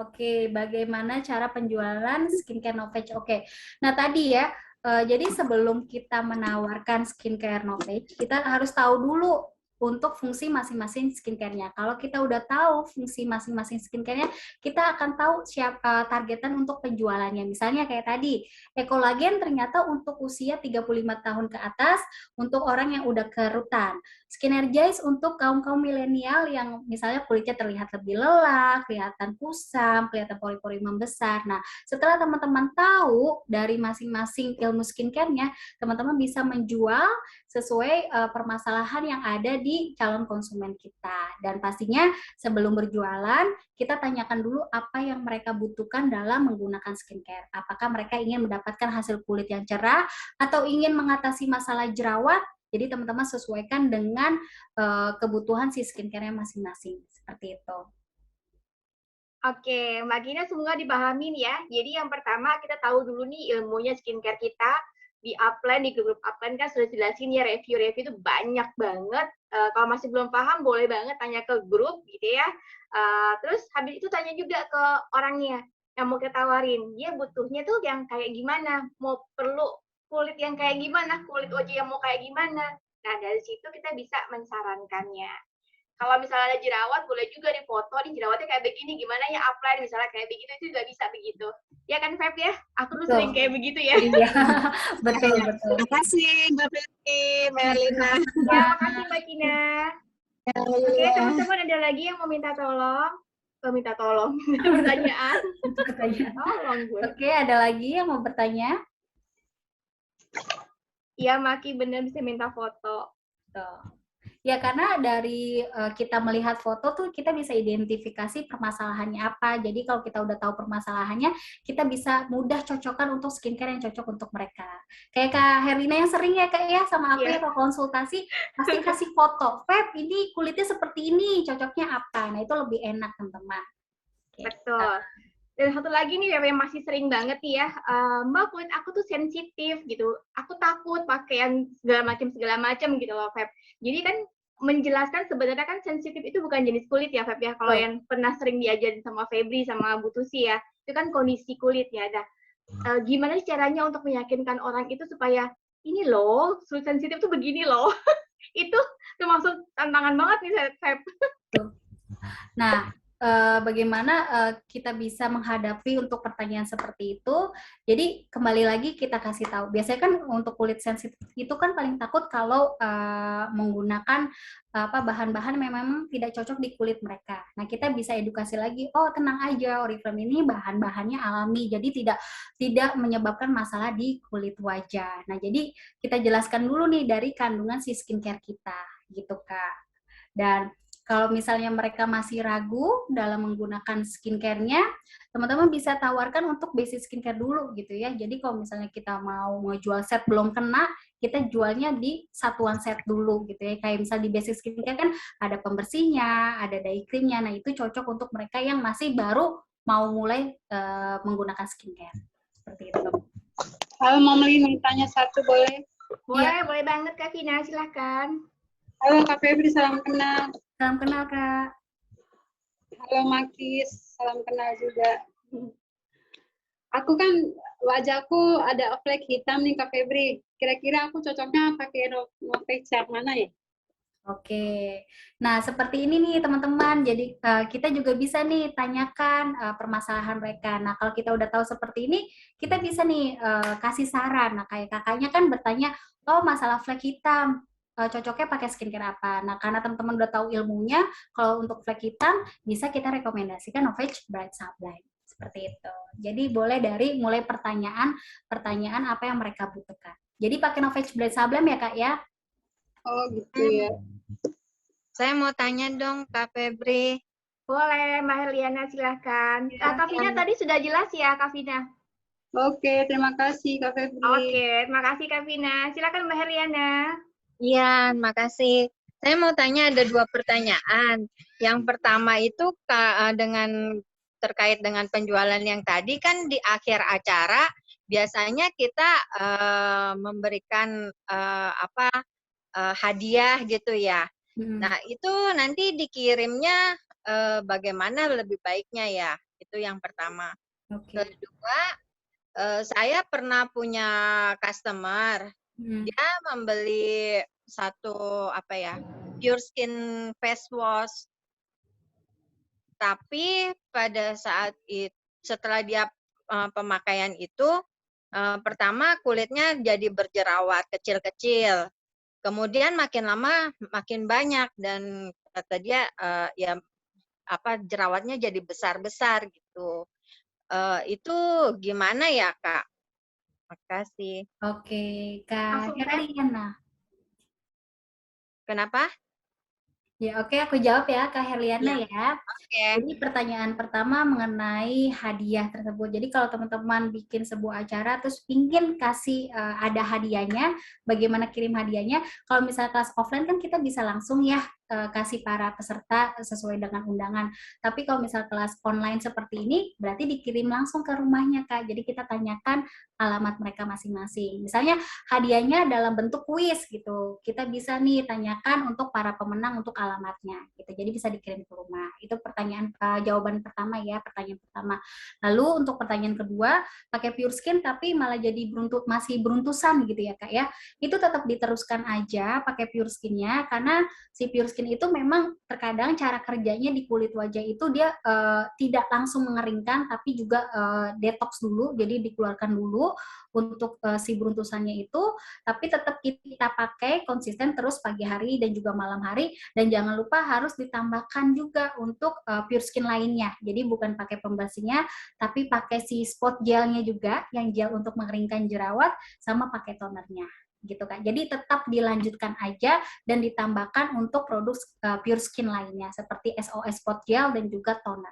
Oke, bagaimana cara penjualan skincare Novage? Oke, nah tadi ya, jadi sebelum kita menawarkan skincare Novage, kita harus tahu dulu untuk fungsi masing-masing skincare-nya. Kalau kita udah tahu fungsi masing-masing skincare-nya, kita akan tahu siapa targetan untuk penjualannya. Misalnya kayak tadi, Ekolagen ternyata untuk usia 35 tahun ke atas, untuk orang yang udah kerutan. Skinergize untuk kaum-kaum milenial yang misalnya kulitnya terlihat lebih lelah, kelihatan kusam, kelihatan pori-pori membesar. Nah, setelah teman-teman tahu dari masing-masing ilmu skincare-nya, teman-teman bisa menjual sesuai permasalahan yang ada di calon konsumen kita. Dan pastinya sebelum berjualan, kita tanyakan dulu apa yang mereka butuhkan dalam menggunakan skincare. Apakah mereka ingin mendapatkan hasil kulit yang cerah atau ingin mengatasi masalah jerawat. Jadi teman-teman sesuaikan dengan kebutuhan si skincare-nya masing-masing. Seperti itu. Oke, Mbak Gina semua dipahamin ya. Jadi yang pertama kita tahu dulu nih ilmunya skincare kita. Di upline, di grup upline kan sudah jelasin ya, review-review itu banyak banget. Kalau masih belum paham boleh banget tanya ke grup gitu ya. Terus habis itu tanya juga ke orangnya yang mau kita tawarin. Dia butuhnya tuh yang kayak gimana? Mau perlu kulit yang kayak gimana? Kulit wajah yang mau kayak gimana? Nah, dari situ kita bisa mensarankannya. Kalau misalnya ada jerawat, boleh juga difoto, nih jerawatnya kayak begini, gimana ya upline, misalnya kayak begitu, itu juga bisa begitu. Ya kan, Feb ya? Aku tuh sering kayak begitu ya. Iya, betul. Terima kasih, Mbak Febri, Mbak Erlina. Ya, makasih Mbak Kina. Oke, teman-teman ada lagi yang mau minta tolong? Minta tolong, pertanyaan. Tolong gue. Oke, ada lagi yang mau bertanya? Iya, Maki bener bisa minta foto. Tuh. Ya, karena dari kita melihat foto tuh kita bisa identifikasi permasalahannya apa. Jadi kalau kita udah tahu permasalahannya, kita bisa mudah cocokkan untuk skincare yang cocok untuk mereka. Kayak Kak Herlina yang sering ya Kak ya sama aku ya kalau konsultasi, pasti kasih foto. Feb, ini kulitnya seperti ini, cocoknya apa? Nah, itu lebih enak teman-teman. Betul. Dan satu lagi nih yang masih sering banget nih ya, Mbak kulit aku tuh sensitif gitu, aku takut pakai yang segala macam gitu loh Feb. Jadi kan menjelaskan sebenarnya kan sensitif itu bukan jenis kulit ya Feb ya, kalau yang pernah sering diajarin sama Febri sama Bu Tusi ya, itu kan kondisi kulit ya. Nah, gimana caranya untuk meyakinkan orang itu supaya ini loh, kulit sensitif tuh begini loh. Itu termasuk tantangan banget nih Feb. Nah, bagaimana kita bisa menghadapi untuk pertanyaan seperti itu. Jadi kembali lagi kita kasih tahu. Biasanya kan untuk kulit sensitif itu kan paling takut kalau menggunakan bahan-bahan memang tidak cocok di kulit mereka. Nah, kita bisa edukasi lagi. Oh, tenang aja, Oriflame ini bahan-bahannya alami, jadi tidak menyebabkan masalah di kulit wajah. Nah, jadi kita jelaskan dulu nih dari kandungan si skincare kita, gitu Kak. Dan kalau misalnya mereka masih ragu dalam menggunakan skincare-nya, teman-teman bisa tawarkan untuk basic skincare dulu gitu ya. Jadi kalau misalnya kita mau ngejual set belum kena, kita jualnya di satuan set dulu gitu ya. Kayak misalnya di basic skincare kan ada pembersihnya, ada day cream-nya. Nah, itu cocok untuk mereka yang masih baru mau mulai menggunakan skincare. Seperti itu. Halo, mau tanya satu boleh? Boleh banget Kak Vina, silahkan. Halo Kak Febri, salam kenal. Salam kenal, Kak. Halo Makis, salam kenal juga. Aku kan wajahku ada flek hitam nih Kak Febri. Kira-kira aku cocoknya pakai Novage yang mana ya? Oke, nah seperti ini nih teman-teman. Jadi kita juga bisa nih tanyakan permasalahan mereka. Nah kalau kita udah tahu seperti ini, kita bisa nih kasih saran. Nah kayak kakaknya kan bertanya, oh masalah flek hitam, cocoknya pakai skincare apa? Nah karena teman-teman udah tahu ilmunya, kalau untuk flek hitam bisa kita rekomendasikan Novage Bright Sublime. Seperti itu. Jadi boleh dari mulai pertanyaan apa yang mereka butuhkan. Jadi pakai Novage Bright Sublime ya kak ya. Oh gitu ya. Saya mau tanya dong, Kak Febri. Boleh, Mbak Herliana silahkan. Kak Vina tadi sudah jelas ya, Kak Vina? Oke, terima kasih Kak Febri. Oke, terima kasih Kak Vina. Silakan Mbak Herliana. Iya, makasih. Saya mau tanya ada 2 pertanyaan. Yang pertama itu terkait dengan penjualan yang tadi kan di akhir acara biasanya kita memberikan hadiah gitu ya. Nah, itu nanti dikirimnya bagaimana lebih baiknya ya? Itu yang pertama. Kedua, saya pernah punya customer, dia membeli satu Pure Skin Face Wash. Tapi pada saat setelah dia pemakaian itu, pertama kulitnya jadi berjerawat kecil-kecil. Kemudian makin lama makin banyak dan kata dia jerawatnya jadi besar-besar gitu. Itu gimana ya, Kak? Makasih. Oke, Kak Langsung, Herliana. Kenapa? Ya, oke, aku jawab ya, Kak Herliana ya. Oke. Jadi pertanyaan pertama mengenai hadiah tersebut. Jadi kalau teman-teman bikin sebuah acara terus ingin kasih ada hadiahnya, bagaimana kirim hadiahnya? Kalau misalnya kelas offline kan kita bisa langsung ya kasih para peserta sesuai dengan undangan. Tapi kalau misalnya kelas online seperti ini, berarti dikirim langsung ke rumahnya, Kak. Jadi kita tanyakan alamat mereka masing-masing. Misalnya hadiahnya dalam bentuk kuis gitu. Kita bisa nih tanyakan untuk para pemenang untuk alamatnya gitu. Jadi bisa dikirim ke rumah. Itu pertanyaan jawaban pertama ya, pertanyaan pertama. Lalu untuk pertanyaan kedua, pakai Pure Skin tapi malah jadi masih beruntusan gitu ya, Kak ya. Itu tetap diteruskan aja pakai Pure Skin-nya karena si Pure Skin itu memang terkadang cara kerjanya di kulit wajah itu dia tidak langsung mengeringkan tapi juga detox dulu, jadi dikeluarkan dulu untuk si beruntusannya itu, tapi tetap kita pakai konsisten terus pagi hari dan juga malam hari, dan jangan lupa harus ditambahkan juga untuk Pure Skin lainnya. Jadi bukan pakai pembersihnya, tapi pakai si spot gelnya juga, yang gel untuk mengeringkan jerawat, sama pakai tonernya gitu kan. Jadi tetap dilanjutkan aja dan ditambahkan untuk produk Pure Skin lainnya seperti SOS spot gel dan juga toner.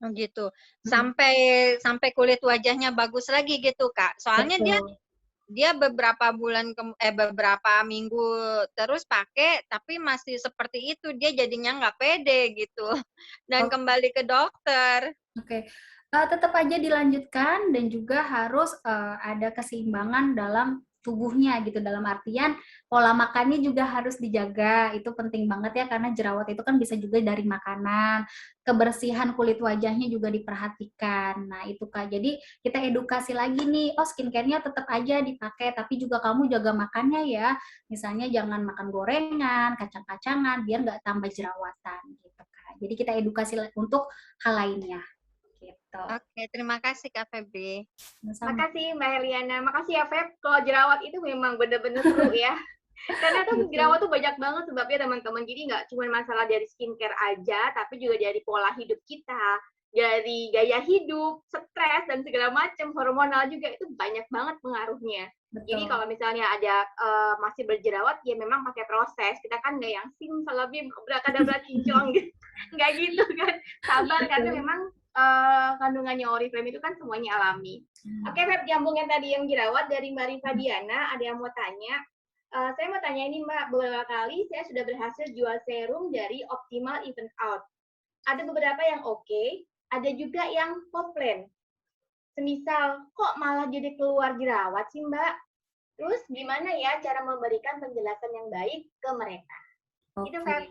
Oh gitu. Sampai kulit wajahnya bagus lagi gitu, Kak. Soalnya dia beberapa beberapa minggu terus pakai tapi masih seperti itu, dia jadinya nggak pede gitu. Dan kembali ke dokter. Oke. Tetap aja dilanjutkan dan juga harus ada keseimbangan dalam tubuhnya gitu, dalam artian pola makannya juga harus dijaga. Itu penting banget ya karena jerawat itu kan bisa juga dari makanan. Kebersihan kulit wajahnya juga diperhatikan. Nah, itu Kak. Jadi kita edukasi lagi nih, oh skincare-nya tetap aja dipakai tapi juga kamu jaga makannya ya. Misalnya jangan makan gorengan, kacang-kacangan biar nggak tambah jerawatan gitu Kak. Jadi kita edukasi untuk hal lainnya. Gitu. Oke, terima kasih Kak Febri. Makasih Mbak Herliana. Makasih ya Feb. Kalau jerawat itu memang bener-bener seru ya. Karena tuh jerawat tuh banyak banget sebabnya teman-teman. Jadi nggak cuma masalah dari skincare aja, tapi juga dari pola hidup kita, dari gaya hidup, stres dan segala macam, hormonal juga itu banyak banget pengaruhnya. Betul. Jadi kalau misalnya ada masih berjerawat, ya memang pakai proses. Kita kan nggak yang simsalabim berakadabra cincong gitu, nggak gitu kan. Sabar karena memang kandungannya Oriflame itu kan semuanya alami. Oke, Feb, nyambung yang tadi yang jerawat dari Mbak Rifa Diana, ada yang mau tanya. Saya mau tanya ini Mbak, beberapa kali saya sudah berhasil jual serum dari Optimal Even Out. Ada beberapa yang oke, ada juga yang komplain. Semisal, kok malah jadi keluar jerawat sih Mbak? Terus gimana ya cara memberikan penjelasan yang baik ke mereka? Oke. Itu Feb.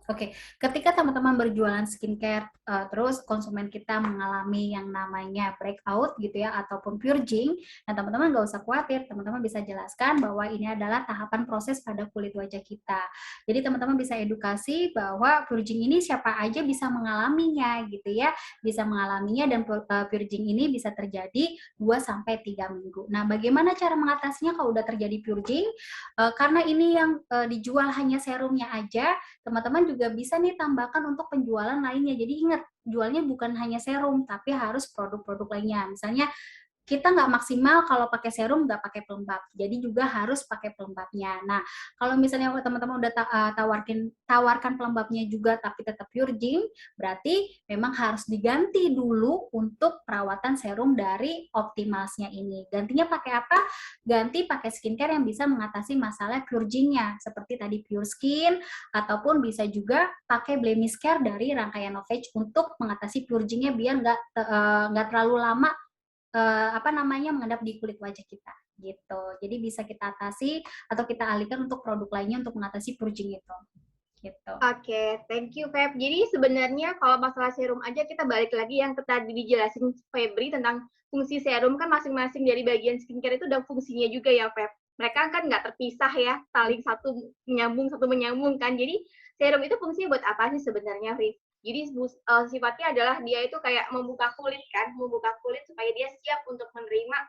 Oke, ketika teman-teman berjualan skincare, terus konsumen kita mengalami yang namanya breakout gitu ya, ataupun purging, nah teman-teman nggak usah khawatir, teman-teman bisa jelaskan bahwa ini adalah tahapan proses pada kulit wajah kita. Jadi teman-teman bisa edukasi bahwa purging ini siapa aja bisa mengalaminya gitu ya, bisa mengalaminya dan purging ini bisa terjadi 2-3 minggu. Nah, bagaimana cara mengatasinya kalau udah terjadi purging? Karena ini yang dijual hanya serumnya aja, teman-teman juga bisa nih tambahkan untuk penjualan lainnya. Jadi ingat, jualnya bukan hanya serum, tapi harus produk-produk lainnya. Misalnya kita nggak maksimal kalau pakai serum nggak pakai pelembab, jadi juga harus pakai pelembabnya. Nah, kalau misalnya teman-teman udah tawarkan pelembabnya juga tapi tetap purging, berarti memang harus diganti dulu untuk perawatan serum dari Optimalsnya ini. Gantinya pakai apa? Ganti pakai skincare yang bisa mengatasi masalah purgingnya, seperti tadi Pure Skin, ataupun bisa juga pakai Blemish Care dari rangkaian Novage untuk mengatasi purgingnya biar nggak terlalu lama mengendap di kulit wajah kita gitu. Jadi bisa kita atasi atau kita alihkan untuk produk lainnya untuk mengatasi purging itu. Gitu. Oke, thank you Feb. Jadi sebenarnya kalau masalah serum aja kita balik lagi yang tadi dijelasin Febri tentang fungsi serum, kan masing-masing dari bagian skincare itu ada fungsinya juga ya Feb. Mereka kan nggak terpisah ya, saling satu menyambung kan. Jadi serum itu fungsinya buat apa sih sebenarnya, Feb? Jadi sifatnya adalah dia itu kayak membuka kulit supaya dia siap untuk menerima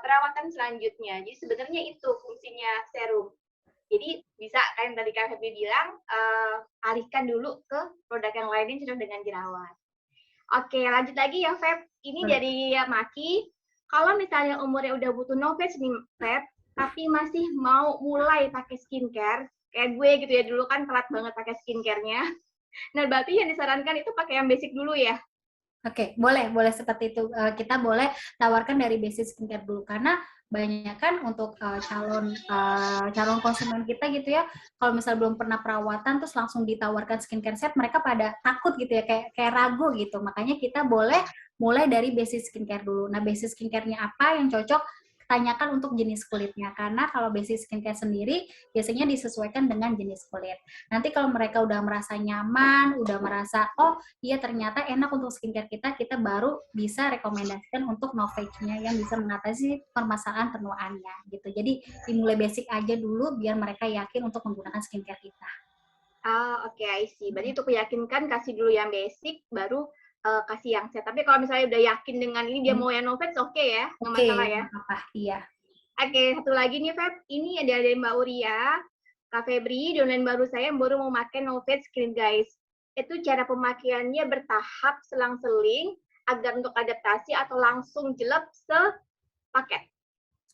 perawatan selanjutnya. Jadi sebenarnya itu fungsinya serum. Jadi bisa kayak tadi Kak Febri bilang, alihkan dulu ke produk yang lain yang cocok dengan jerawat. Oke, lanjut lagi ya Feb. Ini dari Maki. Kalau misalnya umurnya udah butuh Novage nih Feb, tapi masih mau mulai pakai skincare, kayak gue gitu ya, dulu kan telat banget pakai skincare-nya. Nah, berarti yang disarankan itu pakai yang basic dulu ya? Oke, boleh seperti itu. Kita boleh tawarkan dari basic skincare dulu, karena banyak kan untuk calon konsumen kita gitu ya, kalau misal belum pernah perawatan terus langsung ditawarkan skincare set, mereka pada takut gitu ya, kayak ragu gitu. Makanya kita boleh mulai dari basic skincare dulu. Nah, basic skincare-nya apa yang cocok? Tanyakan untuk jenis kulitnya, karena kalau basic skincare sendiri biasanya disesuaikan dengan jenis kulit. Nanti kalau mereka udah merasa nyaman, udah merasa oh iya ternyata enak untuk skincare kita baru bisa rekomendasikan untuk Novage-nya yang bisa mengatasi permasalahan penuaannya gitu. Jadi dimulai basic aja dulu biar mereka yakin untuk menggunakan skincare kita. Oke, I see. Berarti untuk meyakinkan kasih dulu yang basic, baru kasih yang set. Tapi kalau misalnya udah yakin dengan ini dia mau yang Novage, oke ya, nggak masalah ya. Apa? Iya. Oke, satu lagi nih Feb, ini ada dari Mbak Uria, Kak Febri, downline baru saya yang baru mau pakai Novage Skin guys. Itu cara pemakaiannya bertahap selang-seling agar untuk adaptasi atau langsung jelek sepaket?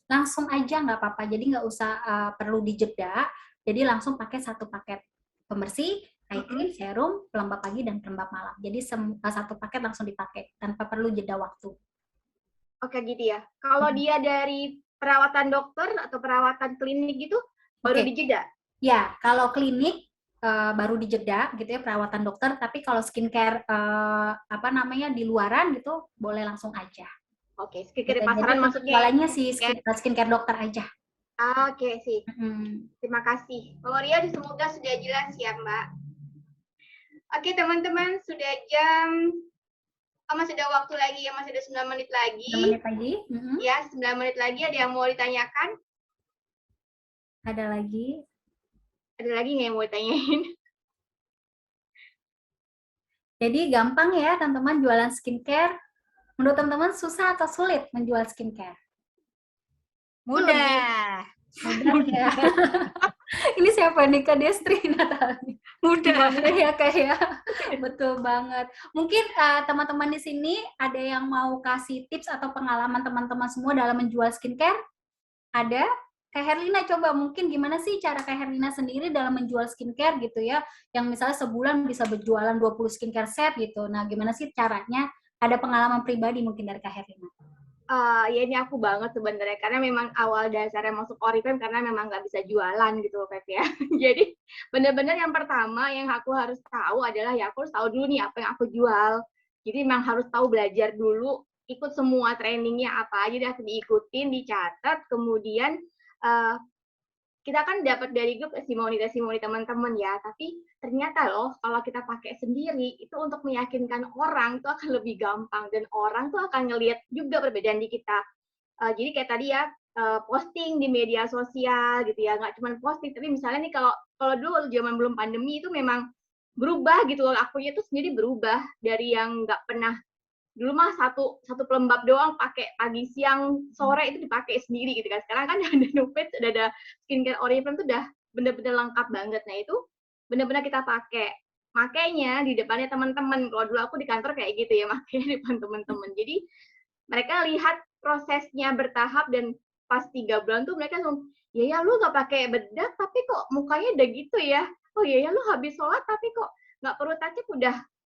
Langsung aja nggak apa-apa, jadi nggak usah perlu dijeda, jadi langsung pakai satu paket pembersih, eye cream, serum, pelembab pagi, dan pelembab malam. Jadi satu paket langsung dipakai tanpa perlu jeda waktu. Oke gitu ya. Kalau dia dari perawatan dokter atau perawatan klinik gitu, baru dijeda? Ya, kalau klinik baru dijeda gitu ya, perawatan dokter. Tapi kalau skincare di luaran gitu boleh langsung aja. Oke, skincare pasaran maksudnya. Jualannya sih skincare dokter aja. Oke sih. Terima kasih. Kalau Ria, semoga sudah jelas ya Mbak. Oke teman-teman, sudah masih ada waktu lagi ya, masih ada 9 menit lagi. 9 menit lagi. Ya, 9 menit lagi. Ada yang mau ditanyakan? Ada lagi? Ada lagi nggak yang mau ditanyain? Jadi gampang ya teman-teman jualan skincare. Menurut teman-teman susah atau sulit menjual skincare? Mudah. Mudah ya. Ini siapa nih, Kak Destri Natali? Mudah ya kayak betul banget. Mungkin teman-teman di sini ada yang mau kasih tips atau pengalaman teman-teman semua dalam menjual skincare? Ada? Kak Herlina, coba mungkin gimana sih cara Kak Herlina sendiri dalam menjual skincare gitu ya, yang misalnya sebulan bisa berjualan 20 skincare set gitu. Nah, gimana sih caranya? Ada pengalaman pribadi mungkin dari Kak Herlina? Ya ini aku banget sebenarnya, karena memang awal dasarnya masuk Oriflame karena memang nggak bisa jualan gitu loh, Pep ya. Jadi benar-benar yang pertama yang aku harus tahu adalah ya aku harus tahu dulu nih apa yang aku jual. Jadi memang harus tahu, belajar dulu, ikut semua trainingnya apa aja, diikutin, dicatat, kemudian kita kan dapat dari grup testimoni teman-teman ya, tapi ternyata loh kalau kita pakai sendiri itu untuk meyakinkan orang itu akan lebih gampang dan orang tuh akan ngelihat juga perbedaan di kita. Jadi kayak tadi ya, posting di media sosial gitu ya, nggak cuma posting, tapi misalnya nih kalau dulu zaman belum pandemi itu memang berubah gitu loh, akunya tuh sendiri berubah dari yang nggak pernah dulu mah satu pelembab doang pakai pagi siang sore itu dipakai sendiri gitu kan, sekarang kan ada Novage, ada skincare Oriflame tuh udah bener-bener lengkap banget. Nah itu bener-bener kita pakai, makanya di depannya teman-teman, kalau dulu aku di kantor kayak gitu ya, makanya di depan teman-teman, jadi mereka lihat prosesnya bertahap dan pas 3 bulan tuh mereka langsung, ya lu nggak pakai bedak tapi kok mukanya udah gitu ya, oh ya lu habis sholat tapi kok nggak perlu touch up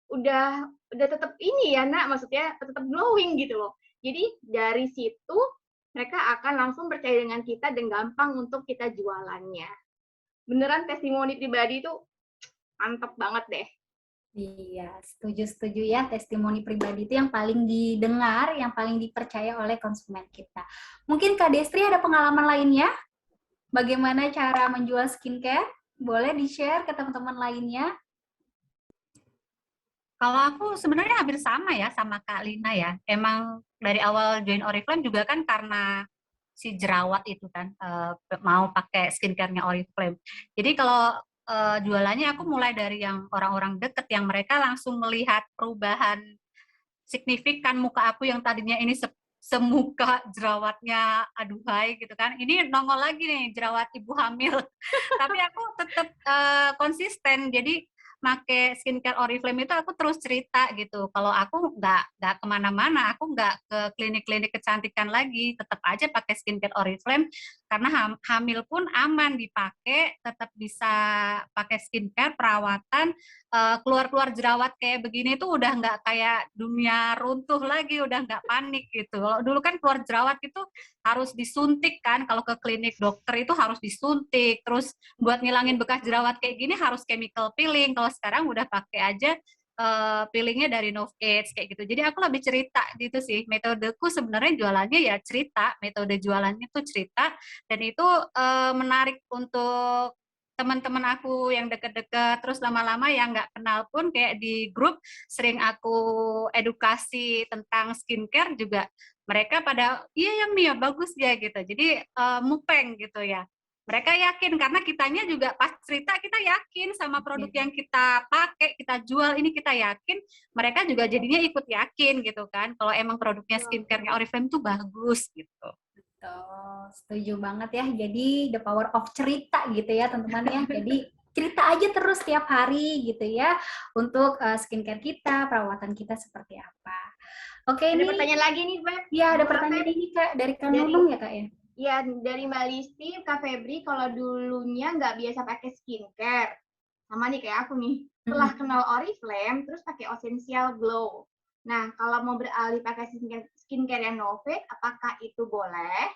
udah tetap ini ya nak, maksudnya tetap glowing gitu loh. Jadi dari situ mereka akan langsung percaya dengan kita dan gampang untuk kita jualannya. Beneran testimoni pribadi itu mantep banget deh. Iya, setuju ya. Testimoni pribadi itu yang paling didengar, yang paling dipercaya oleh konsumen kita. Mungkin Kak Destri ada pengalaman lainnya? Bagaimana cara menjual skincare? Boleh di-share ke teman-teman lainnya? Kalau aku sebenarnya hampir sama ya sama Kak Lina ya. Emang dari awal join Oriflame juga kan karena si jerawat itu kan, mau pakai skincare-nya Oriflame. Jadi kalau jualannya aku mulai dari yang orang-orang deket yang mereka langsung melihat perubahan signifikan muka aku yang tadinya ini semuka jerawatnya aduhai gitu kan, ini nongol lagi nih jerawat ibu hamil. Tapi aku tetap konsisten, jadi make skincare Oriflame itu aku terus cerita gitu. Kalau aku nggak kemana-mana, aku nggak ke klinik-klinik kecantikan lagi, tetap aja pakai skincare Oriflame karena hamil pun aman dipakai, tetap bisa pakai skincare perawatan. Keluar-keluar jerawat kayak begini tuh udah nggak kayak dunia runtuh lagi, udah nggak panik gitu. Kalau dulu kan keluar jerawat itu harus disuntik kan, kalau ke klinik dokter itu harus disuntik, terus buat ngilangin bekas jerawat kayak gini harus chemical peeling. Kalau sekarang udah pakai aja peelingnya dari Novage kayak gitu. Jadi aku lebih cerita gitu sih. Metodeku sebenarnya jualannya ya cerita, metode jualannya tuh cerita, dan itu menarik untuk teman-teman aku yang deket-deket, terus lama-lama yang nggak kenal pun kayak di grup sering aku edukasi tentang skincare juga, mereka pada iya ya Mia bagus ya gitu, jadi mupeng gitu ya, mereka yakin karena kitanya juga pas cerita kita yakin sama produk yang kita pakai, kita jual ini kita yakin, mereka juga jadinya ikut yakin gitu kan kalau emang produknya skincare-nya Oriflame tuh bagus gitu. Betul, setuju banget ya. Jadi the power of cerita gitu ya teman-teman ya. Jadi cerita aja terus tiap hari gitu ya untuk skincare kita, perawatan kita seperti apa. Oke, Ada ini pertanyaan lagi nih, Beb. ya ada pertanyaan ini Kak dari Kak Nunung ya Kak ya. Ya, dari Mbak Listi, Kak Febri kalau dulunya nggak biasa pakai skincare, sama nih kayak aku nih, setelah kenal Oriflame, terus pakai Essential Glow. Nah, kalau mau beralih pakai skincare yang Novage, apakah itu boleh?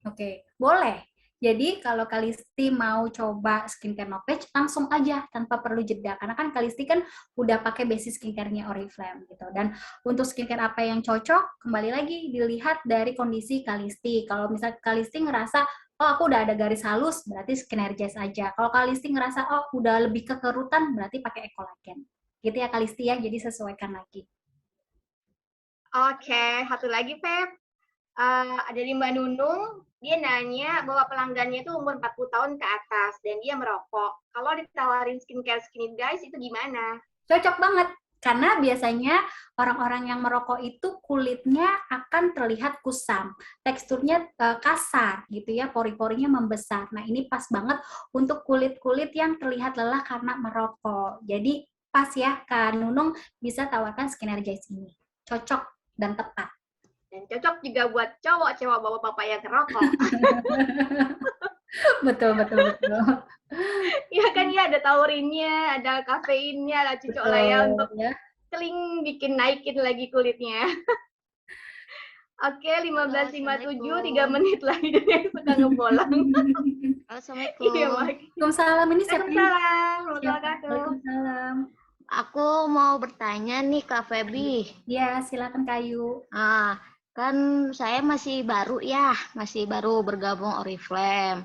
Oke, boleh. Jadi kalau Kalisti mau coba skincare Novage, langsung aja tanpa perlu jeda. Karena kan Kalisti kan udah pakai basic skincare-nya Oriflame gitu. Dan untuk skincare apa yang cocok, kembali lagi dilihat dari kondisi Kalisti. Kalau misalnya Kalisti ngerasa, oh aku udah ada garis halus, berarti Skinergize aja. Kalau Kalisti ngerasa, oh udah lebih kekerutan, berarti pakai Ecolagen. Gitu ya Kalisti ya, jadi sesuaikan lagi. Oke, satu lagi, Feb. Dari Mbak Nunung, dia nanya bahwa pelanggannya itu umur 40 tahun ke atas dan dia merokok. Kalau ditawarin skincare Skinergize itu gimana? Cocok banget, karena biasanya orang-orang yang merokok itu kulitnya akan terlihat kusam, teksturnya kasar gitu ya, pori-porinya membesar. Nah ini pas banget untuk kulit-kulit yang terlihat lelah karena merokok. Jadi pas ya, Kak Nunung bisa tawarkan Skinergize ini. Cocok dan tepat. Dan cocok juga buat cowok bapak-bapak yang ngerokok. Betul. Iya kan ya, ada taurinnya, ada kafeinnya, ada cucuk lah ya untuk keling bikin naikin lagi kulitnya. Oke, 15.57, 3 menit lagi dan suka ngebolang. Assalamualaikum. Iya, Waalaikumsalam. Ini siapa? Waalaikumsalam. Aku mau bertanya nih Kak Febri. Ya, silakan Kayu. Kan saya masih baru ya, masih baru bergabung Oriflame.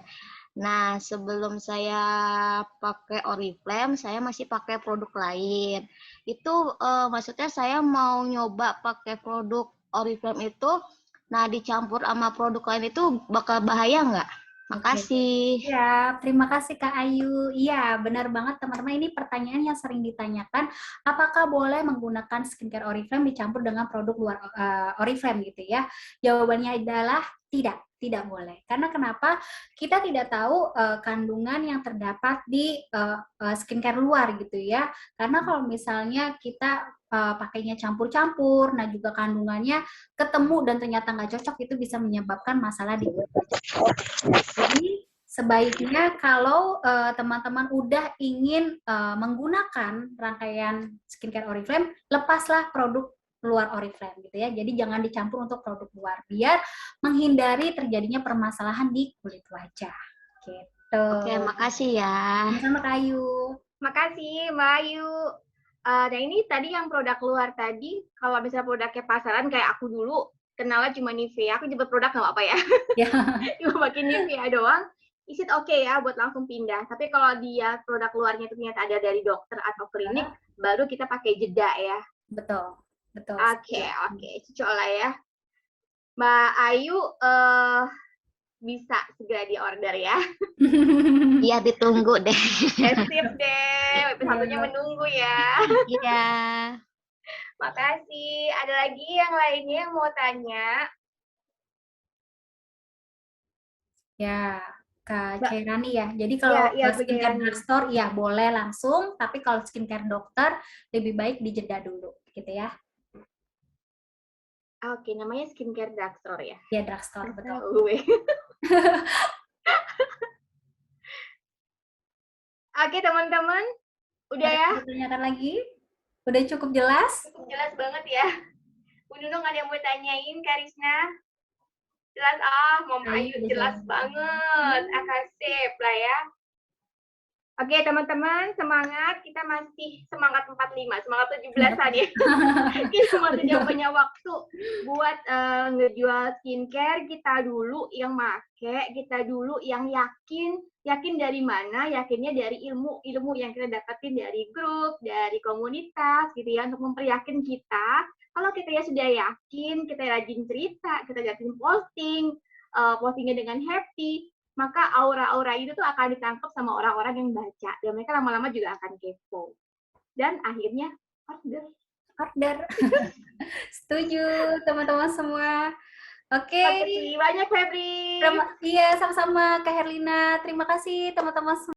Nah, sebelum saya pakai Oriflame, saya masih pakai produk lain. Itu maksudnya saya mau nyoba pakai produk Oriflame itu, nah dicampur sama produk lain itu bakal bahaya nggak? Makasih. Ya, terima kasih Kak Ayu. Iya, benar banget teman-teman. Ini pertanyaan yang sering ditanyakan, apakah boleh menggunakan skincare Oriflame dicampur dengan produk luar Oriflame gitu ya? Jawabannya adalah tidak boleh. Karena kenapa? Kita tidak tahu kandungan yang terdapat di skincare luar gitu ya. Karena kalau misalnya kita pakainya campur-campur, nah juga kandungannya ketemu dan ternyata nggak cocok, itu bisa menyebabkan masalah di kulit. Jadi sebaiknya kalau teman-teman udah ingin menggunakan rangkaian skincare Oriflame, lepaslah produk luar Oriflame gitu ya. Jadi jangan dicampur untuk produk luar biar menghindari terjadinya permasalahan di kulit wajah. Gitu. Oke, makasih ya. Sama Kak Ayu. Makasih Mbak Ayu. Nah ini tadi yang produk luar tadi, kalau misalnya produknya pasaran kayak aku dulu, kenalnya cuma Nivea, aku nyebut produk nggak apa-apa ya. Ya. Cuma pakai Nivea doang, is it okay ya buat langsung pindah. Tapi kalau dia produk luarnya itu ternyata ada dari dokter atau klinik, baru kita pakai jeda ya. Betul. Oke, cocok lah ya. Mbak Ayu bisa segera di order ya. Iya, ditunggu deh. Sip deh, satunya menunggu ya. Iya. Makasih. Ada lagi yang lainnya yang mau tanya? Ya, Kak Cairani ya. Jadi kalau skincare drugstore ya boleh langsung, tapi kalau skincare dokter lebih baik dijeda dulu, gitu ya. Oke, namanya skincare drugstore ya? Ya, drugstore, betul. Oke, teman-teman. Udah ya? Tanyakan lagi? Udah cukup jelas? Cukup jelas banget ya. Bu Nunung ada yang mau tanyain, Kak Risna? Jelas, Mama Ayu jelas banget. Sip lah ya. Oke, teman-teman, semangat. Kita masih semangat 45, semangat 17-an ya. Kita masih udah punya waktu buat ngejual skincare. Kita dulu yang make, kita dulu yang yakin. Yakin dari mana? Yakinnya dari ilmu yang kita dapetin dari grup, dari komunitas gitu ya, untuk memperyakin kita. Kalau kita ya sudah yakin, kita rajin cerita, kita rajin posting, postingnya dengan happy, maka aura-aura itu tuh akan ditangkap sama orang-orang yang baca. Dan mereka lama-lama juga akan kepo. Dan akhirnya order. Setuju, teman-teman semua. Oke. Terima kasih banyak, Febri. Iya, sama-sama Kak Herlina. Terima kasih, teman-teman semua.